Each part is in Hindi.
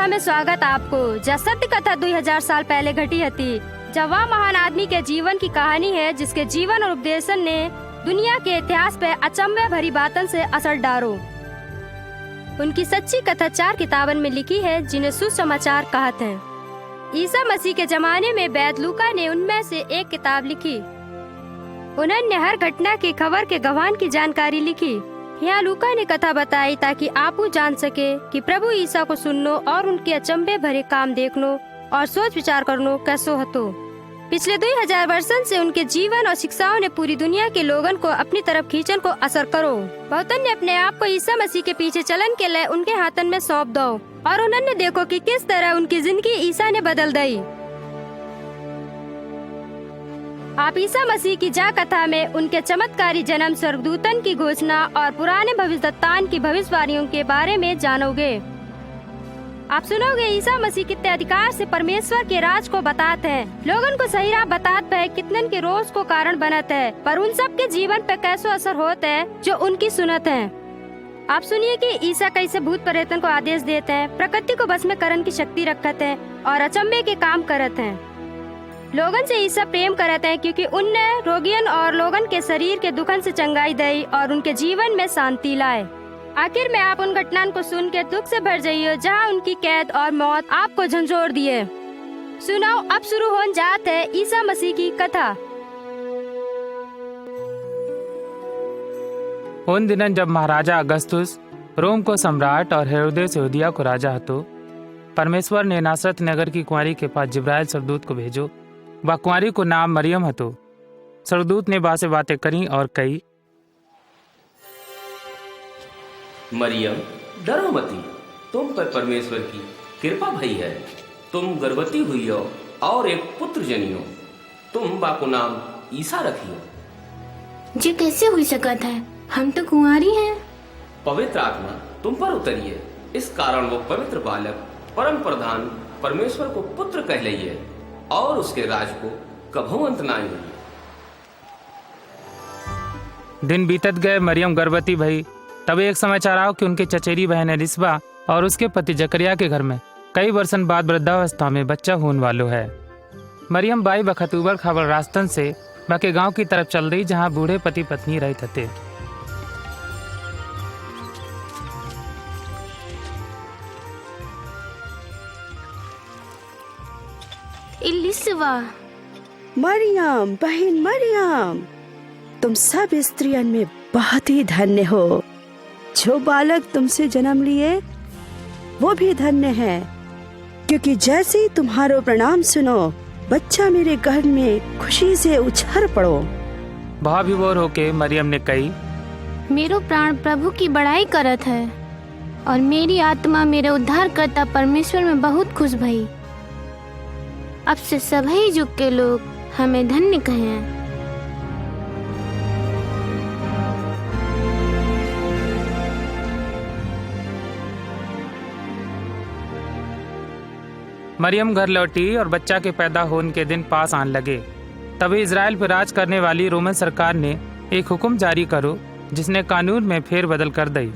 कथा में स्वागत आपको। जब सत्य कथा 2000 साल पहले घटी थी, जब वह महान आदमी के जीवन की कहानी है जिसके जीवन और उपदेशन ने दुनिया के इतिहास पे अचंभे भरी बातन से असर डालो। उनकी सच्ची कथा 4 किताबन में लिखी है जिन्हें सुसमाचार कहते हैं। ईसा मसीह के जमाने में वैद लूका ने उनमें से एक किताब लिखी। उन्होंने हर घटना की खबर के गवाह की जानकारी लिखी। यहाँ लूका ने कथा बताई ताकि आप जान सके कि प्रभु ईसा को सुननो और उनके अचंभे भरे काम देखनो और सोच विचार करनो कैसो हतो। पिछले 2000 वर्षन से उनके जीवन और शिक्षाओं ने पूरी दुनिया के लोगन को अपनी तरफ खींचन को असर करो। बहुतन ने अपने आप को ईसा मसीह के पीछे चलन के लिए उनके हाथन में सौंप दो और उन्होंने देखो कि किस तरह उनकी जिंदगी ईसा ने बदल दी। आप ईसा मसीह की जा कथा में उनके चमत्कारी जन्म, स्वर्गदूतन की घोषणा और पुराने भविष्यद्वक्ताओं की भविष्यवाणियों के बारे में जानोगे। आप सुनोगे ईसा मसीह कितने अधिकार से परमेश्वर के राज को बताते हैं, लोगन को सही राह बताते हैं, कितनन के रोज को कारण बनते है, पर उन सब के जीवन पे कैसो असर होता है जो उनकी सुनत है। आप सुनिए कि ईसा कैसे भूत प्रेतन को आदेश देते हैं, प्रकृति को बस में करने की शक्ति रखते हैं और अचंभे के काम करते हैं। लोगन से ईसा प्रेम करते हैं क्योंकि उनने रोगियन और लोगन के शरीर के दुखन से चंगाई दी और उनके जीवन में शांति लाए। आखिर में आप उन घटनाओं को सुन के दुख से भर जाइए जहाँ उनकी कैद और मौत आपको झंझोर दिए। सुनाओ, अब शुरू होने जात है ईसा मसीह की कथा। उन दिनन जब महाराजा अगस्तुस रोम को सम्राट और हेरोदेस यहूदिया को राजा हतो, परमेश्वर ने नासरत नगर की कुंवारी के पास जिब्राइल स्वर्गदूत को भेजो। वह कुंवारी को नाम मरियम हतो। स्वर्गदूत ने बासे बातें करी और कही, मरियम डरो मती, तुम पर परमेश्वर की कृपा भई है। तुम गर्भवती हुई हो और एक पुत्र जनियो। तुम बाको नाम ईसा रखियो। जी कैसे हुई सकत है, हम तो कुंवारी हैं। पवित्र आत्मा तुम पर उतरिए, इस कारण वो पवित्र बालक परम प्रधान परमेश्वर को पुत्र कहलाइए और उसके राज को कभू अंत ना होई। दिन बीतत गए, मरियम गर्भवती भई। तब एक समाचार आओ कि उनके चचेरी बहन एलिसबा और उसके पति जकरिया के घर में कई वर्षन बाद वृद्धावस्था में बच्चा होने वालो है। मरियम बाई बखत उबड़ खाबड़ रास्तन से बाके गांव की तरफ चल रही जहां बूढ़े पति पत्नी रहते थे। एलिसबा, मरियम, बहन मरियम, तुम सब स्त्रियों में बहुत ही धन्य हो। जो बालक तुमसे जन्म लिए वो भी धन्य है, क्योंकि जैसे ही तुम्हारो प्रणाम सुनो बच्चा मेरे घर में खुशी से उछल पड़ो। भाव विभोर होके मरियम ने कही, मेरो प्राण प्रभु की बड़ाई करत है और मेरी आत्मा मेरे उद्धारकर्ता परमेश्वर में बहुत खुश भई। अब से सभी युग के लोग हमें धन्य कहें। मरियम घर लौटी और बच्चा के पैदा होने के दिन पास आने लगे। तभी इजराइल पर राज करने वाली रोमन सरकार ने एक हुक्म जारी करो जिसने कानून में फेर बदल कर दी।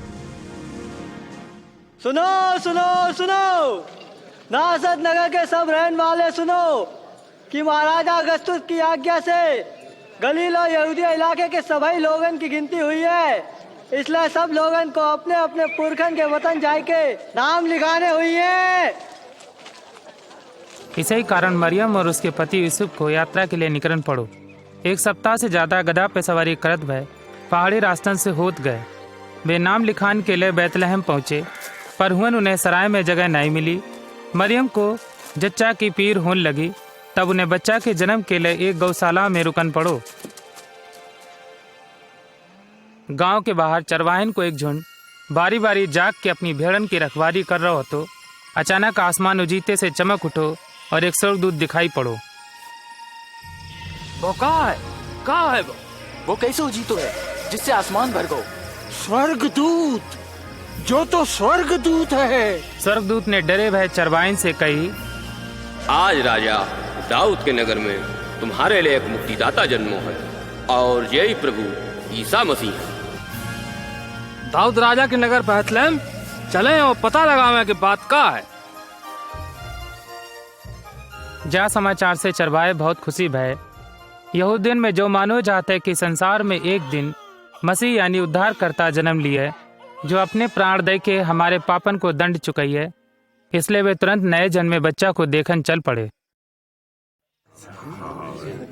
सुनो सुनो सुनो, नासरत नगर के सब रहने वाले सुनो कि महाराजा अगस्तुस की आज्ञा से गलील और यहूदिया इलाके के सभी लोगन की गिनती हुई है। इसलिए सब लोगन को अपने अपने पुरखन के वतन जाके नाम लिखाने हुई है। इसी कारण मरियम और उसके पति यूसुफ को यात्रा के लिए निकलन पड़ो। 1 सप्ताह से ज्यादा गधा पे सवारी करत भय पहाड़ी रास्तन से होत गए। वे नाम लिखान के लिए बैतलहम पहुँचे, पर हुन उन्हें सराय में जगह नहीं मिली। मरियम को जच्चा की पीर होने लगी। तब उन्हें बच्चा के जन्म के लिए एक गौशाला में रुकन पड़ो। गांव के बाहर चरवाहन को एक झुंड बारी बारी जाग के अपनी भेड़न की रखवारी कर रहा हो तो अचानक आसमान उजीते से चमक उठो और एक स्वर्गदूत दिखाई पड़ो। वो कहाँ है वो कैसे उजीतो है जिससे आसमान भर गो? स्वर्गदूत, जो तो स्वर्गदूत है। स्वर्गदूत ने डरे भय चरवाइन से कही, आज राजा दाऊद के नगर में तुम्हारे लिए एक मुक्तिदाता जन्मो है और यही प्रभु ईसा मसीह है। दाऊद राजा के नगर बैतलहम चले और पता लगावे कि बात का है। जा समाचार से चरवाए बहुत खुशी भय। यहूदियन में जो मानो जाते कि संसार में एक दिन मसीह यानी उद्धारकर्ता जन्म लिए, जो अपने प्राण दे के हमारे पापन को दंड चुकाई है, इसलिए वे तुरंत नए जन्मे बच्चा को देखन चल पड़े।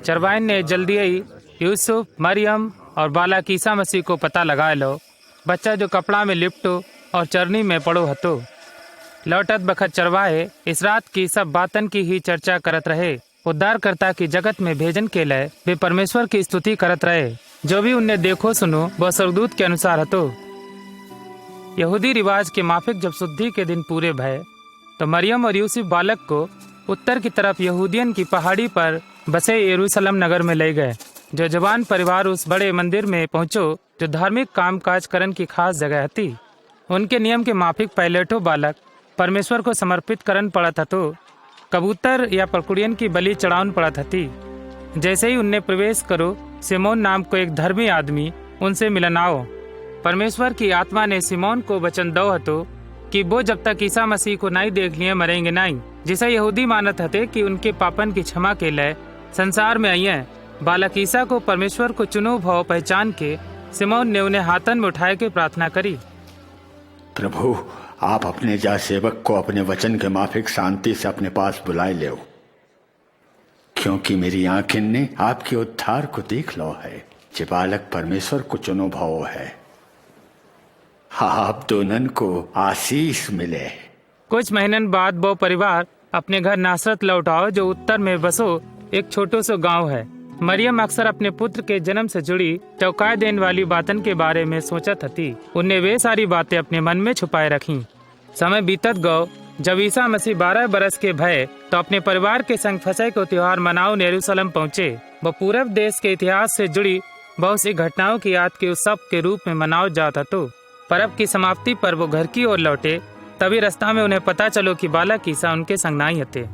चरवाइन ने जल्दी ही यूसुफ, मरियम और बालक ईसा मसीह को पता लगा लो। बच्चा जो कपड़ा में लिपटो और चरनी में पड़ो हतो। लौटत बखत चरवाहे इस रात की सब बातन की ही चर्चा करत रहे। उद्धारकर्ता की जगत में भेजन के लिए वे परमेश्वर की स्तुति करत रहे। जो भी उन्हें देखो सुनो वह स्वर्गदूत के अनुसार हतो। यहूदी रिवाज के माफिक जब शुद्धि के दिन पूरे भय, तो मरियम और यूसुफ बालक को उत्तर की तरफ यहूदियन की पहाड़ी पर बसे यरूशलेम नगर में ले गए। जो जवान परिवार उस बड़े मंदिर में पहुंचो जो धार्मिक काम काज करन की खास जगह थी। उनके नियम के माफिक पैलेटो बालक परमेश्वर को समर्पित करन पड़त हतो। कबूतर या पकड़ियन की बलि चढ़ाउन पड़त हती। जैसे ही उनने प्रवेश करो, सिमोन नाम को एक धर्मी आदमी उनसे मिलन आओ। परमेश्वर की आत्मा ने सिमोन को वचन दो हतो कि वो जब तक ईसा मसीह को नहीं देख लिए मरेंगे नहीं। जिसे यहूदी मानत हते कि उनके पापन की क्षमा के लिए संसार में आई है। बालक ईसा को परमेश्वर को चुनो भाव पहचान के सिमोन ने उन्हें हाथन में उठाए के प्रार्थना करी। प्रभु, आप अपने जा सेवक को अपने वचन के माफिक शांति से अपने पास बुलाए ले, क्योंकि मेरी आंखें ने आपके उद्धार को देख लो है। जे बालक परमेश्वर को चुनो भाव है। आप दोनों को आशीष मिले। कुछ महीनन बाद वो परिवार अपने घर नासरत लौट आओ, जो उत्तर में बसो एक छोटो सो गांव है। मरियम अक्सर अपने पुत्र के जन्म से जुड़ी चौंकाए देने वाली बातन के बारे में सोचत थी। उन्हें वे सारी बातें अपने मन में छुपाए रखी। समय बीतत गो। जब ईसा मसीह 12 बरस के भय तो अपने परिवार के संग फसह को त्योहार मनाओ यरूशलेम पहुँचे। वो पूरब देश के इतिहास से जुड़ी बहुत सी घटनाओं की याद के उत्सव के रूप में मनाओ जाता। तो पर्व की समाप्ति पर वो घर की ओर लौटे। तभी रास्ता में उन्हें पता चलो कि बालक ईसा उनके संग नहीं हते।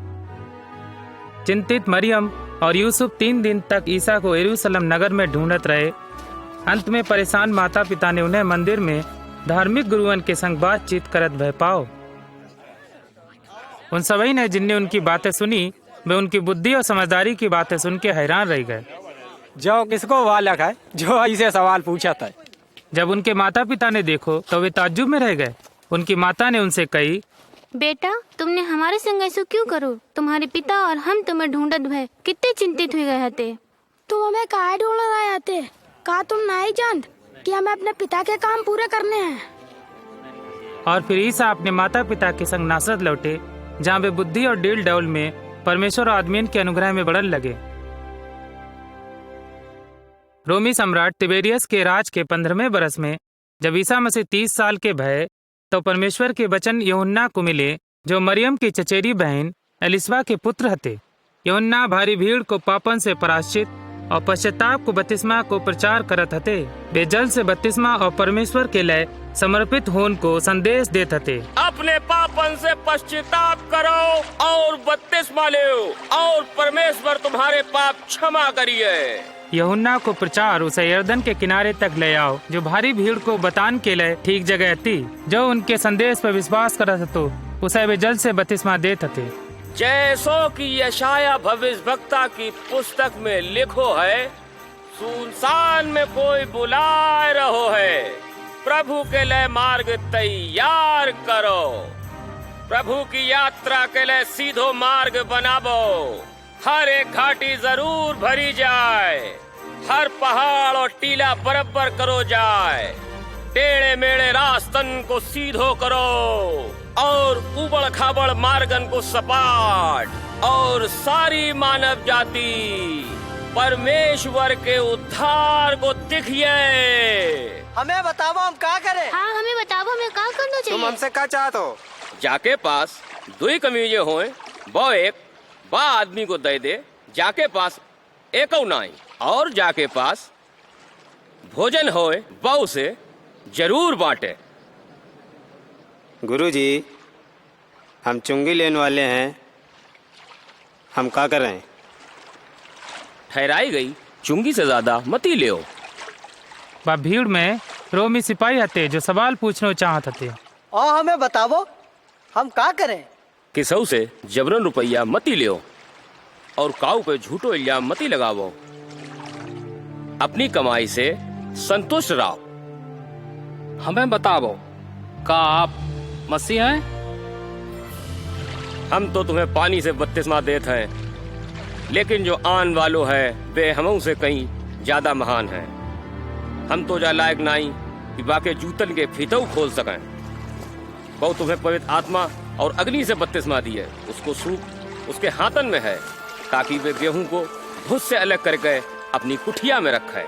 चिंतित मरियम और यूसुफ 3 दिन तक ईसा को यरूशलेम नगर में ढूंढत रहे। अंत में परेशान माता पिता ने उन्हें मंदिर में धार्मिक गुरुओं के संग बातचीत करत भय पाओ। उन सभी ने जिनने उनकी बातें सुनी, वे उनकी बुद्धि और समझदारी की बातें सुन के हैरान रह गए। जो किसको बालक है जो ऐसे सवाल पूछा था। जब उनके माता पिता ने देखो तो वे ताज्जुब में रह गए। उनकी माता ने उनसे कही, बेटा, तुमने हमारे संग ऐसा क्यों करो? तुम्हारे पिता और हम तुम्हें ढूंढत भय कितने चिंतित हो गए थे। तुम हमें काहे ढूंढ रहे थे? का तुम नहीं जानत कि हमें अपने पिता के काम पूरे करने हैं? और फिर ईसा अपने माता पिता के संग नासरत लौटे, जहाँ वे बुद्धि और डील डौल में परमेश्वर और आदमियन के अनुग्रह में बढ़न लगे। रोमी सम्राट तिबेरियस के राज के 15वें बरस में जब ईसा मसीह 30 साल के भय, तो परमेश्वर के वचन यूहन्ना को मिले, जो मरियम की चचेरी बहन एलिसबा के पुत्र हते। यूहन्ना भारी भीड़ को पापन से पराश्चित और पश्चाताप को बपतिस्मा को प्रचार करत हते। वे जल से बपतिस्मा और परमेश्वर के लिए समर्पित होने को संदेश देते थे। अपने पापन से पश्चाताप करो और बपतिस्मा लो और परमेश्वर तुम्हारे पाप क्षमा करिए। यूहन्ना को प्रचार उसे यरदन के किनारे तक ले आओ, जो भारी भीड़ को बतान के लिए ठीक जगह थी। जो उनके संदेश पर विश्वास करत तो उसे वे जल से बपतिस्मा देते थे। जैसो कि यशाया भविष्यवक्ता की पुस्तक में लिखो है, सुनसान में कोई बुलाए रहो है, प्रभु के लिए मार्ग तैयार करो, प्रभु की यात्रा के लिए सीधो मार्ग बनाबो। हर एक घाटी जरूर भरी जाए, हर पहाड़ और टीला बराबर करो जाए, टेढ़े मेढ़े रास्तन को सीधो करो और उबड़ खाबड़ मार्गन को सपाट, और सारी मानव जाति परमेश्वर के उद्धार को दिखिए। हमें बताओ हम क्या करें? हाँ, हमें बताओ हमें क्या करना चाहिए? तुम हमसे क्या चाहते हो? जाके पास 2 कमीजे होए, वो एक बा आदमी को दे दे, जाके पास एक नहीं, और जाके पास भोजन होए बहु से जरूर बांटे। गुरुजी, हम चुंगी लेने वाले हैं, हम क्या करें? ठहराई गई चुंगी से ज्यादा मती ले। भीड़ में रोमी सिपाही हते जो सवाल पूछना चाहते थे। और हमें बताओ हम क्या करें? किसौ से जबरन रुपया मती ले, और काऊ पे झूठो इल्जाम मती लगावो। अपनी कमाई से संतुष्ट रहो। हमें बताओ, का आप मसीह हैं? हम तो तुम्हें पानी से बपतिस्मा देते हैं, लेकिन जो आन वालो है वे हमों से कहीं ज्यादा महान है। हम तो जा लायक नहीं कि बाकी जूतन के फीतऊ खोल सकें। वो तुम्हें पवित्र आत्मा और अग्नि से बपतिस्मा दी है, उसको सूप उसके हाथन में है, ताकि वे गेहूं को भूस से अलग करके अपनी कुठिया में रखे।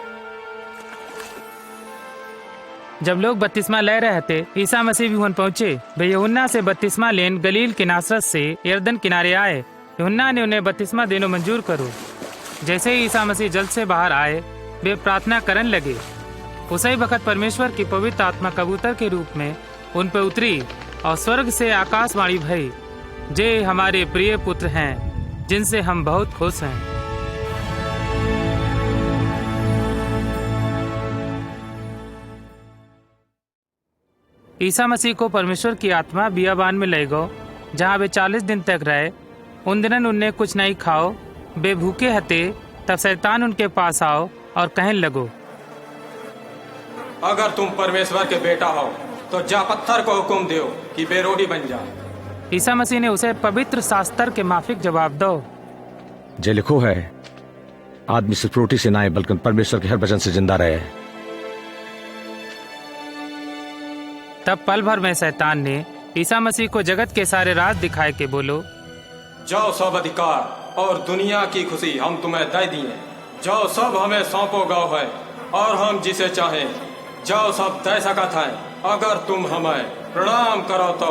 जब लोग बपतिस्मा ले रहे थे, ईसा मसीह भी वहाँ पहुँचे। वे यूहन्ना से बपतिस्मा लेन गलील के नासरत से यरदन किनारे आए। यूहन्ना ने उन्हें बपतिस्मा देनो मंजूर करो। जैसे ही ईसा मसीह जल से बाहर आए, वे प्रार्थना करने लगे। उसी वक्त परमेश्वर की पवित्र आत्मा कबूतर के रूप में उन पर उतरी और स्वर्ग से आकाशवाणी भई, जे हमारे प्रिय पुत्र हैं, जिनसे हम बहुत खुश हैं। ईसा मसीह को परमेश्वर की आत्मा बियाबान में ले गो, जहाँ वे 40 दिन तक रहे। उन दिनों उन्हें कुछ नहीं खाओ, वे भूखे हते। तब शैतान उनके पास आओ और कहने लगो, अगर तुम परमेश्वर के बेटा हो तो जा पत्थर को हुक्म दो कि बेरोटी बन जाए। ईसा मसीह ने उसे पवित्र शास्त्र के माफिक जवाब दो, जे लिखो है, आदमी सिर्फ रोटी से ना बल्कि परमेश्वर के हर वचन से जिंदा रहे। तब पल भर में शैतान ने ईसा मसीह को जगत के सारे राज दिखाए के बोलो, जाओ सब अधिकार और दुनिया की खुशी हम तुम्हें दे दिए। जाओ सब हमें सौंपो गाओ है और हम जिसे चाहें जाओ सब दे सकत है। अगर तुम हमें प्रणाम करो तो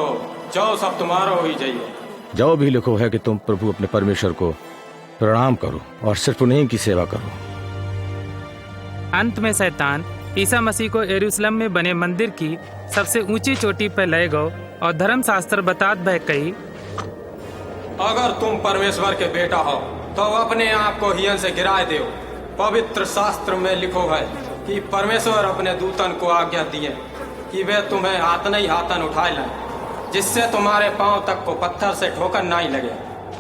जाओ सब तुम्हारा हो ही जाइए। जो भी लिखो है कि तुम प्रभु अपने परमेश्वर को प्रणाम करो और सिर्फ उन्हीं की सेवा करो। अंत में शैतान ईसा मसीह को यरूशलेम में बने मंदिर की सबसे ऊंची चोटी पर ले गो और धर्मशास्त्र बतात भय कही, अगर तुम परमेश्वर के बेटा हो तो अपने आप को हियन से गिराए दो। पवित्र शास्त्र में लिखो है कि परमेश्वर अपने दूतन को आज्ञा दिए कि वे तुम्हें हाथन ही हाथन उठाए लाए, जिससे तुम्हारे पांव तक को पत्थर से ठोकर नहीं लगे।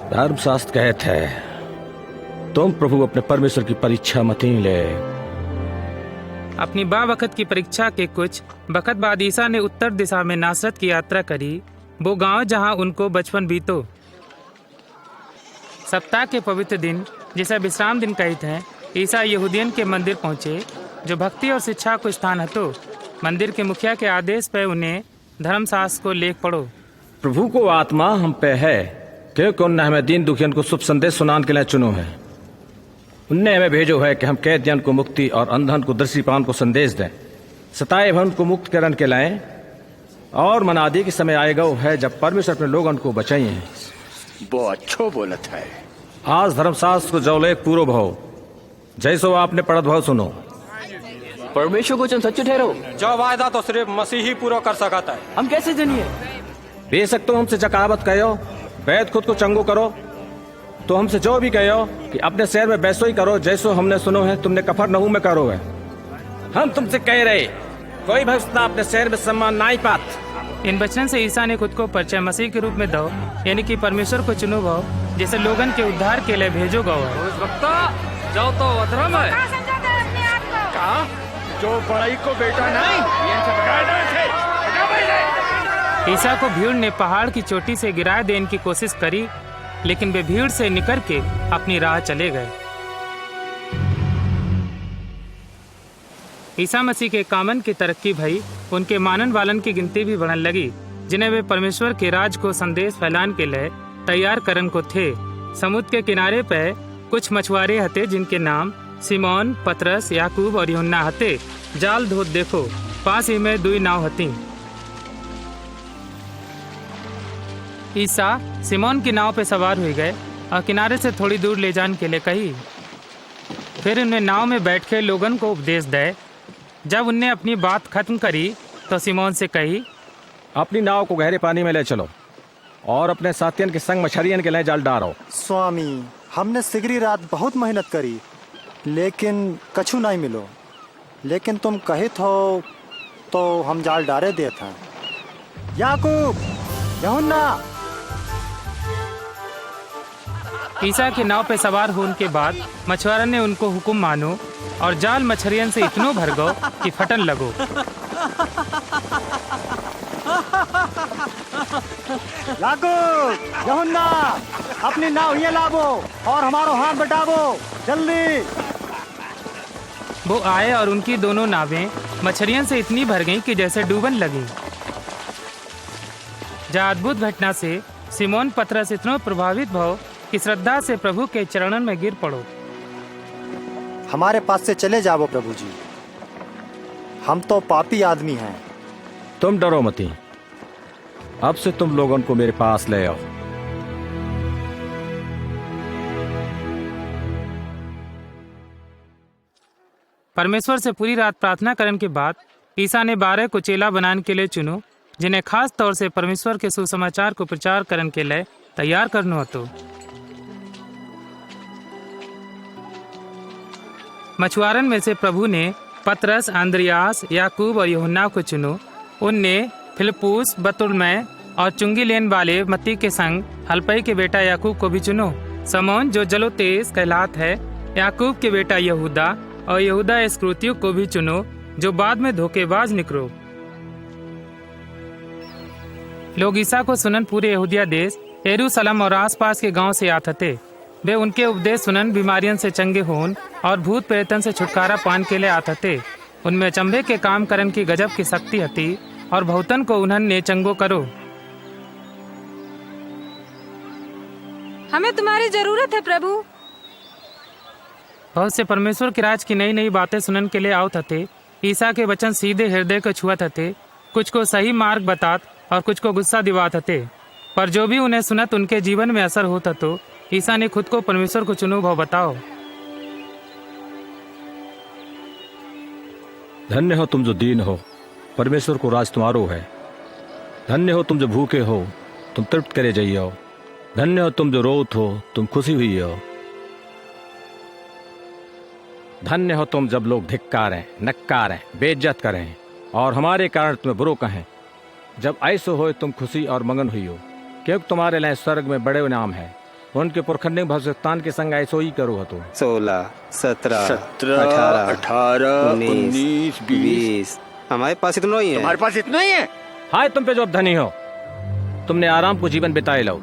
धर्मशास्त्र कहते है, तुम प्रभु अपने परमेश्वर की परीक्षा मत ही ले। अपनी बावक्त की परीक्षा के कुछ वक्त बाद ईसा ने उत्तर दिशा में नासरत की यात्रा करी, वो गांव जहां उनको बचपन बीतो। सप्ताह के पवित्र दिन, जिसे विश्राम दिन कहते हैं, ईसा यहूदियन के मंदिर पहुंचे, जो भक्ति और शिक्षा को स्थान हतो। मंदिर के मुखिया के आदेश पर उन्हें धर्मशास्त्र को लेख पढ़ो। प्रभु को आत्मा हम पे है, क्योंकि उन्होंने हमें दीन दुखियन को शुभ संदेश सुनाने के लिए चुनो है। उनने हमें भेजो है कि हम कैदियन को मुक्ति और अंधन को दृष्टिपान को संदेश दें, सताए भवन को मुक्त करन के लाएं, और मनादी के समय आएगा वो है जब परमेश्वर अपने लोगन को बचाइए। वो अच्छो बोलत है। आज धर्मशास्त्र को जौले पूरो भाव जैसो आपने पढ़त भाव सुनो। परमेश्वर को सच्चे ठहरो। जो वायदा तो सिर्फ मसीह ही पूरा कर सकता है। हम कैसे जानिए? बेशक तो हमसे जकावत कहो, वैद खुद को चंगो करो, तो हमसे जो भी कहो कि अपने शहर में वैसो ही करो जैसो हमने सुनो है तुमने कफरनहूम में करो है। हम तुमसे कह रहे, कोई भक्त अपने शहर में सम्मान नहीं पात। इन वचन से ईसा ने खुद को परिचय मसीह के रूप में दो, यानी कि परमेश्वर को चुनो गो, जिसे लोगन के उद्धार के लिए भेजो गो है। जाओ तो अधर्म है। कहा जो बड़ाई को बेटा नहीं, ईसा को भीड़ ने पहाड़ की चोटी से गिरा देने की कोशिश करी, लेकिन वे भीड़ से निकल के अपनी राह चले गए। ईसा मसीह के कामन की तरक्की भई, उनके मानन वालन की गिनती भी बढ़ने लगी, जिन्हें वे परमेश्वर के राज को संदेश फैलाने के लिए तैयार करन को थे। समुद्र के किनारे पे कुछ मछुआरे हते, जिनके नाम सिमोन, पतरस, याकूब और यूहन्ना हते। जाल धोत देखो, पास ही में 2 नाव हती। ईसा सिमोन की नाव पे सवार हुए गए और किनारे से थोड़ी दूर ले जाने के लिए कही। फिर उन्हें नाव में बैठ के लोगन को उपदेश दे। जब उनने अपनी बात खत्म करी तो सिमोन से कही, अपनी नाव को गहरे पानी में ले चलो और अपने साथियन के संग मछलियन के लिए जाल डालो। स्वामी, हमने सिगरी रात बहुत मेहनत करी, लेकिन कछु नहीं मिलो। लेकिन तुम कहित हो तो हम जाल डारे देत हैं। याकूब, यूहन्ना, ईसा के नाव पे सवार होने के बाद मछुआरन ने उनको हुक्म मानो और जाल मछरियन से इतनो भर गो कि फटन लगो। याकूब, यूहन्ना, अपनी नाव ये लावो और हमारो हाथ बटावो, जल्दी। वो आए और उनकी दोनों नावें मछलियों से इतनी भर गईं कि जैसे डूबन लगी। जा अद्भुत घटना से सिमोन पतरस इतना प्रभावित भो कि श्रद्धा से प्रभु के चरणन में गिर पड़ो। हमारे पास से चले जाओ प्रभु जी, हम तो पापी आदमी हैं। तुम डरो मती, अब से तुम लोगों को मेरे पास ले आओ। परमेश्वर से पूरी रात प्रार्थना करने के बाद ईसा ने 12 को चेला बनाने के लिए चुनो, जिन्हें खास तौर से परमेश्वर के सुसमाचार को प्रचार करने के लिए तैयार करना હતો। मछुआरन में से प्रभु ने पतरस, अंद्रियास, याकूब और यूहन्ना को चुनो। उनने फिलिप्पुस, बतुलमै और चुंगी लेन वाले मत्ती के संग हलफई के बेटा याकूब को भी चुनो, समौन जो जलोतेस कहलात है, याकूब के बेटा यहूदा और यहूदा इस्करियोती को भी चुनो, जो बाद में धोखेबाज निकलो। लोग ईसा को सुनन पूरे यहूदिया देश, यरूशलेम और आसपास के गांव से आते थे। वे उनके उपदेश सुनन, बीमारियों से चंगे होन और भूत प्रेतन से छुटकारा पाने के लिए आते थे। उनमें चंबे के काम करन की गजब की शक्ति हती और बहुतन को उन्होंने चंगो करो। हमें तुम्हारी जरूरत है प्रभु। बहुत से परमेश्वर के राज की नई नई बातें सुनने के लिए आवत थे। ईसा के वचन सीधे हृदय को छुअत थे, कुछ को सही मार्ग बतात और कुछ को गुस्सा दिवात थे। पर जो भी उन्हें सुनत उनके जीवन में असर होता तो ईसा ने खुद को परमेश्वर को चुनो भाव बताओ। धन्य हो तुम जो दीन हो, परमेश्वर को राज तुम्हारो है। धन्य हो तुम जो भूखे हो, तुम तृप्त करे जाइयो। धन्य हो तुम जो रोत हो, तुम खुशी हुई हो। धन्य हो तुम जब लोग धिक्कारें, नक्कारें, बेइज्जत करें और हमारे कारण तुम्हें बुरो कहें। जब ऐसो हो तुम खुशी और मगन हुई हो, क्योंकि तुम्हारे लिए स्वर्ग में बड़े नाम है। उनके पुरखंड भविष्यवाणी के संग ऐसो ही करो हो। 16, 17, 18, 19, 20। हमारे पास इतना ही है। तुम्हारे पास इतना ही है? हाय तुम पे जो अब धनी हो, तुमने आराम को जीवन बिताए लो।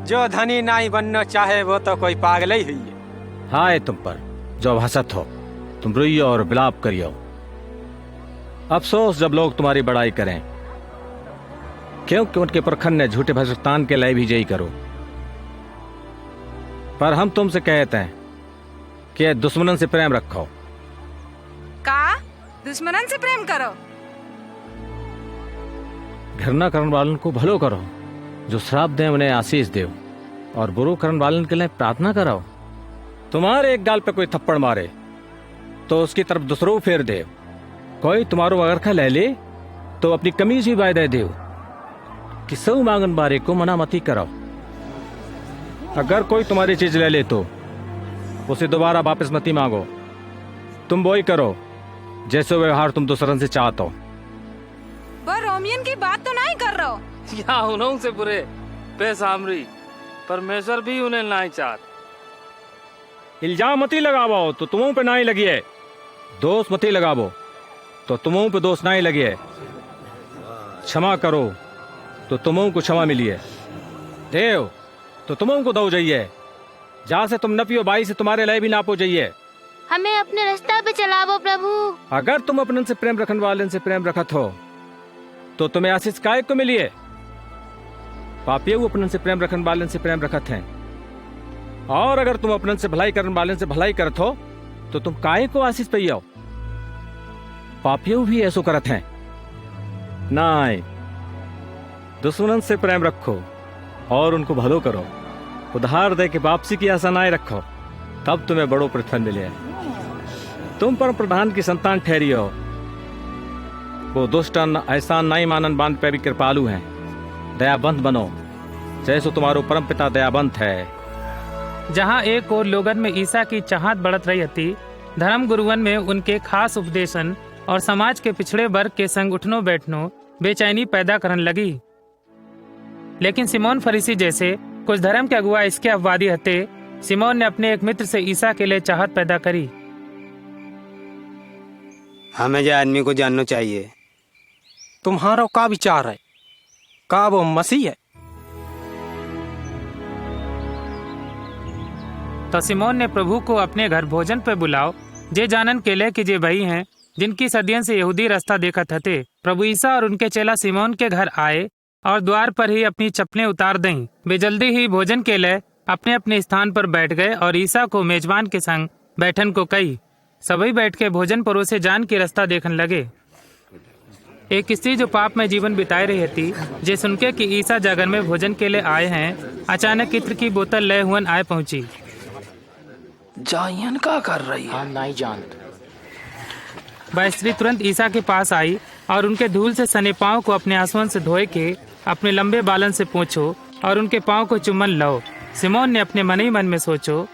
जो धनी नहीं बनना चाहे वो तो कोई पागल ही है। हाय तुम पर जो हसत हो, तुम रोइयो और विलाप करियो। अफसोस जब लोग तुम्हारी बड़ाई करें, क्योंकि उनके पुरखन ने झूठे भविष्यवाणी के लिए भी यही करो। पर हम तुमसे कहते हैं कि दुश्मनन से प्रेम रखो। का दुश्मनन से प्रेम करो? घृणा करने वालों को भलो करो, जो श्राप दे उन्हें आशीष दो और बुरो करने वालों के लिए प्रार्थना करो। तुम्हारे एक गाल पे कोई थप्पड़ मारे तो उसकी तरफ दूसरों फेर दे। कोई तुम्हारो अगरखा ले ले तो अपनी कमीज भी बाय दे दो। कि सब मांगन बारे को मना मती करो। अगर कोई तुम्हारी चीज ले ले तो उसे दोबारा वापस मती मांगो। तुम वही करो जैसे व्यवहार तुम दूसरन से चाहते हो। वो रोमियन की बात तो नहीं कर रहा हो। या उन्हों से बुरे बेसामरी परमेश्वर भी उन्हें नहीं चाहते। इल्जाम मती लगावो तो तुमों पे नहीं लगी है। दोष मती लगावो तो तुमों पे दोष नहीं लगी है। क्षमा करो तो तुमों को क्षमा मिली है। देव तो तुमों को दो जाइए। जहाँ से तुम नपियो बाई से तुम्हारे लिए भी नापो जाइए। हमें अपने रास्ता पे चलावो प्रभु। अगर तुम अपने से प्रेम रखने वाले से प्रेम रखत हो तो तुम्हें आशीष काय को मिली है। पापियों अपने से प्रेम रखने वाले से प्रेम रखत हैं। और अगर तुम अपने से भलाई करने वाले से भलाई करत हो तो तुम काय को आशीष पाइयो। पापियों भी ऐसो करत हैं। नहीं, दुश्मनन से प्रेम रखो और उनको भलो करो। उधार दे के वापसी की आशा नहीं रखो, तब तुम्हें बड़ो प्रतिफल मिले। तुम परम प्रधान की संतान ठहरी हो। वो दुष्ट ऐसा नहीं मानन बांध पे भी कृपालु हैं। दयाबंद बनो जैसो तुम्हारो परम पिता दयाबंद है। जहाँ एक और लोगन में ईसा की चाहत बढ़त रही थी, धर्म गुरुवन में उनके खास उपदेशन और समाज के पिछड़े वर्ग के संग उठनो बैठनो बेचैनी पैदा करने लगी। लेकिन सिमोन फरीसी जैसे कुछ धर्म के अगुआ इसके अपवादी हते। सिमोन ने अपने एक मित्र से ईसा के लिए चाहत पैदा करी। हमें जो आदमी को जानना चाहिए। तुम्हारा का विचार है? का वो मसीह है? तो सिमोन ने प्रभु को अपने घर भोजन पे बुलाओ, जे जानन के लिए कि जे वही हैं जिनकी सदियन से यहूदी रास्ता देखत हते। प्रभु ईसा और उनके चेला सिमोन के घर आए और द्वार पर ही अपनी चप्पलें उतार दईं। वे जल्दी ही भोजन के लिए अपने अपने स्थान पर बैठ गए और ईसा को मेजबान के संग बैठन को कही। सभी बैठ के भोजन परोसे जान की रास्ता देखने लगे। एक स्त्री जो पाप में जीवन बिताए रही थी, जे सुनके कि ईसा जागरण में भोजन के लिए आए हैं, अचानक इत्र की बोतल ले हुए आए पहुंची। जायन का कर रही है? नहीं जानते। वह स्त्री तुरंत ईसा के पास आई और उनके धूल से सने पाँव को अपने आंसुओं से धोए के अपने लंबे बालन से पोंछो और उनके पाँव को चुम्बन लो। सिमोन ने अपने मन ही मन में सोचो,